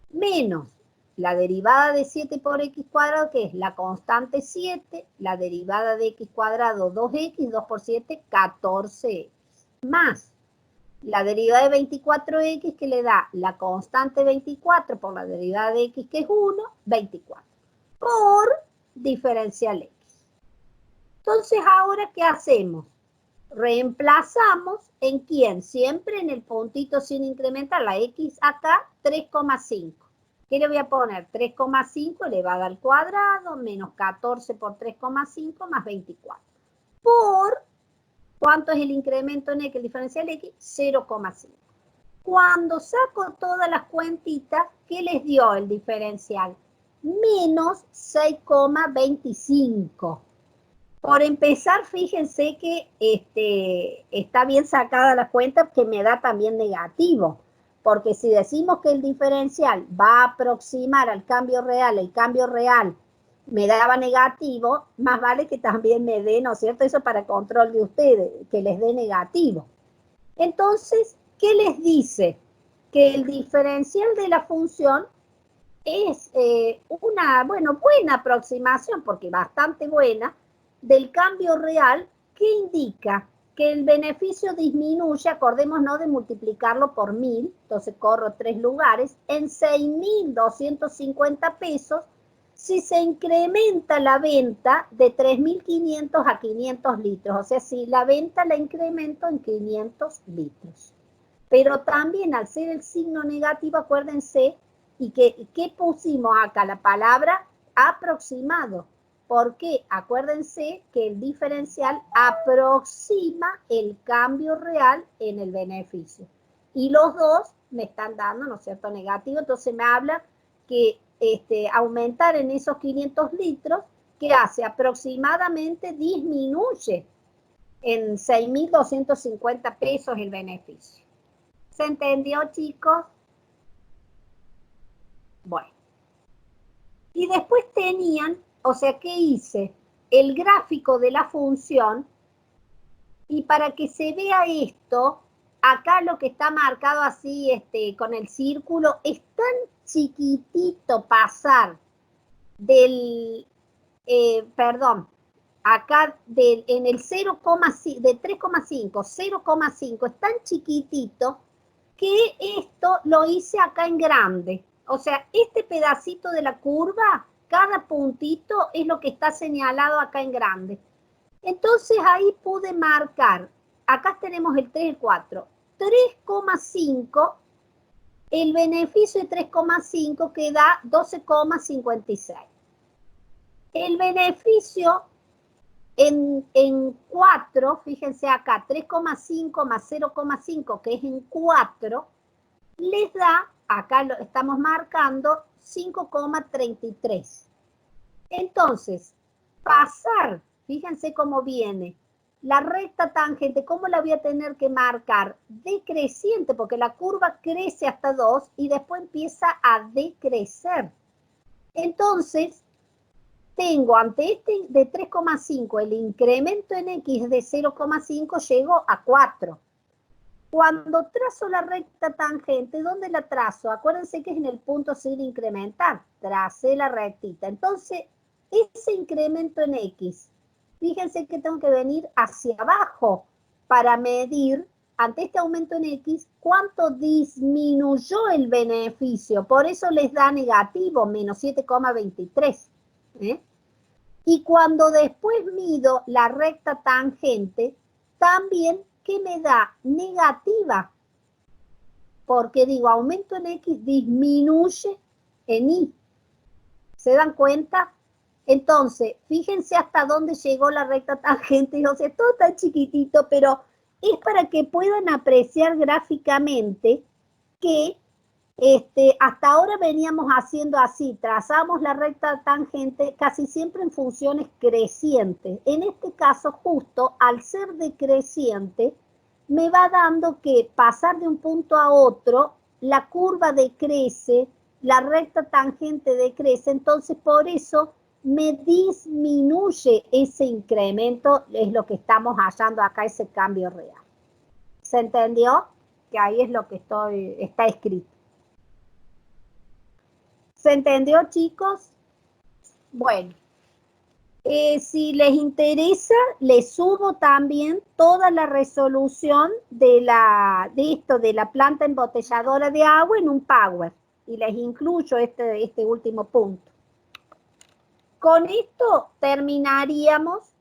Menos la derivada de 7 por x cuadrado, que es la constante 7, la derivada de x cuadrado 2x, 2 por 7, 14x. Más la derivada de 24x, que le da la constante 24 por la derivada de x, que es 1, 24. Por diferencial x. Entonces, ¿ahora qué hacemos? Reemplazamos en quién, siempre en el puntito sin incrementar, la x acá, 3,5. ¿Qué le voy a poner? 3,5 elevado al cuadrado, menos 14 por 3,5 más 24. Por, ¿cuánto es el incremento en x, el diferencial x? 0,5. Cuando saco todas las cuentitas, ¿qué les dio el diferencial? Menos 6,25. Por empezar, fíjense que está bien sacada la cuenta, que me da también negativo, porque si decimos que el diferencial va a aproximar al cambio real, el cambio real me daba negativo, más vale que también me dé, ¿no es cierto?, eso para control de ustedes, que les dé negativo. Entonces, ¿qué les dice? Que el diferencial de la función es una, bueno, buena aproximación, porque bastante buena, del cambio real, que indica que el beneficio disminuye, acordémonos de multiplicarlo por 1000, entonces corro 3 lugares, en 6.250 pesos, si se incrementa la venta de 3.500 a 500 litros, o sea, si la venta la incremento en 500 litros. Pero también al ser el signo negativo, acuérdense, y ¿qué pusimos acá? La palabra aproximado. Porque acuérdense que el diferencial aproxima el cambio real en el beneficio. Y los dos me están dando, ¿no es cierto?, negativo. Entonces me habla que aumentar en esos 500 litros, ¿qué hace? Aproximadamente disminuye en 6.250 pesos el beneficio. ¿Se entendió, chicos? Bueno. Y después tenían, o sea, ¿qué hice? El gráfico de la función, y para que se vea esto, acá lo que está marcado así con el círculo, es tan chiquitito pasar del, acá en el 0,5, de 3,5, 0,5, es tan chiquitito que esto lo hice acá en grande. O sea, este pedacito de la curva, cada puntito es lo que está señalado acá en grande. Entonces ahí pude marcar, acá tenemos el 3 y el 4, 3,5, el beneficio de 3,5 que da 12,56. El beneficio en 4, fíjense acá, 3,5 más 0,5, que es en 4, les da, acá lo estamos marcando, 5,33. Entonces, pasar, fíjense cómo viene, la recta tangente, ¿cómo la voy a tener que marcar? Decreciente, porque la curva crece hasta 2 y después empieza a decrecer. Entonces, tengo ante este de 3,5, el incremento en X de 0,5, llego a 4. Cuando trazo la recta tangente, ¿dónde la trazo? Acuérdense que es en el punto sin incrementar. Tracé la rectita. Entonces, ese incremento en X, fíjense que tengo que venir hacia abajo para medir, ante este aumento en X, cuánto disminuyó el beneficio. Por eso les da negativo, menos 7,23. Y cuando después mido la recta tangente, también, ¿qué me da? Negativa. Porque digo, aumento en X disminuye en Y. ¿Se dan cuenta? Entonces, fíjense hasta dónde llegó la recta tangente, o sea, todo está chiquitito, pero es para que puedan apreciar gráficamente que hasta ahora veníamos haciendo así, trazamos la recta tangente casi siempre en funciones crecientes. En este caso, justo al ser decreciente, me va dando que pasar de un punto a otro, la curva decrece, la recta tangente decrece, entonces por eso me disminuye ese incremento, es lo que estamos hallando acá, ese cambio real. ¿Se entendió? Que ahí es lo que está escrito. ¿Se entendió, chicos? Bueno, si les interesa, les subo también toda la resolución de la planta embotelladora de agua en un Power. Y les incluyo este último punto. Con esto terminaríamos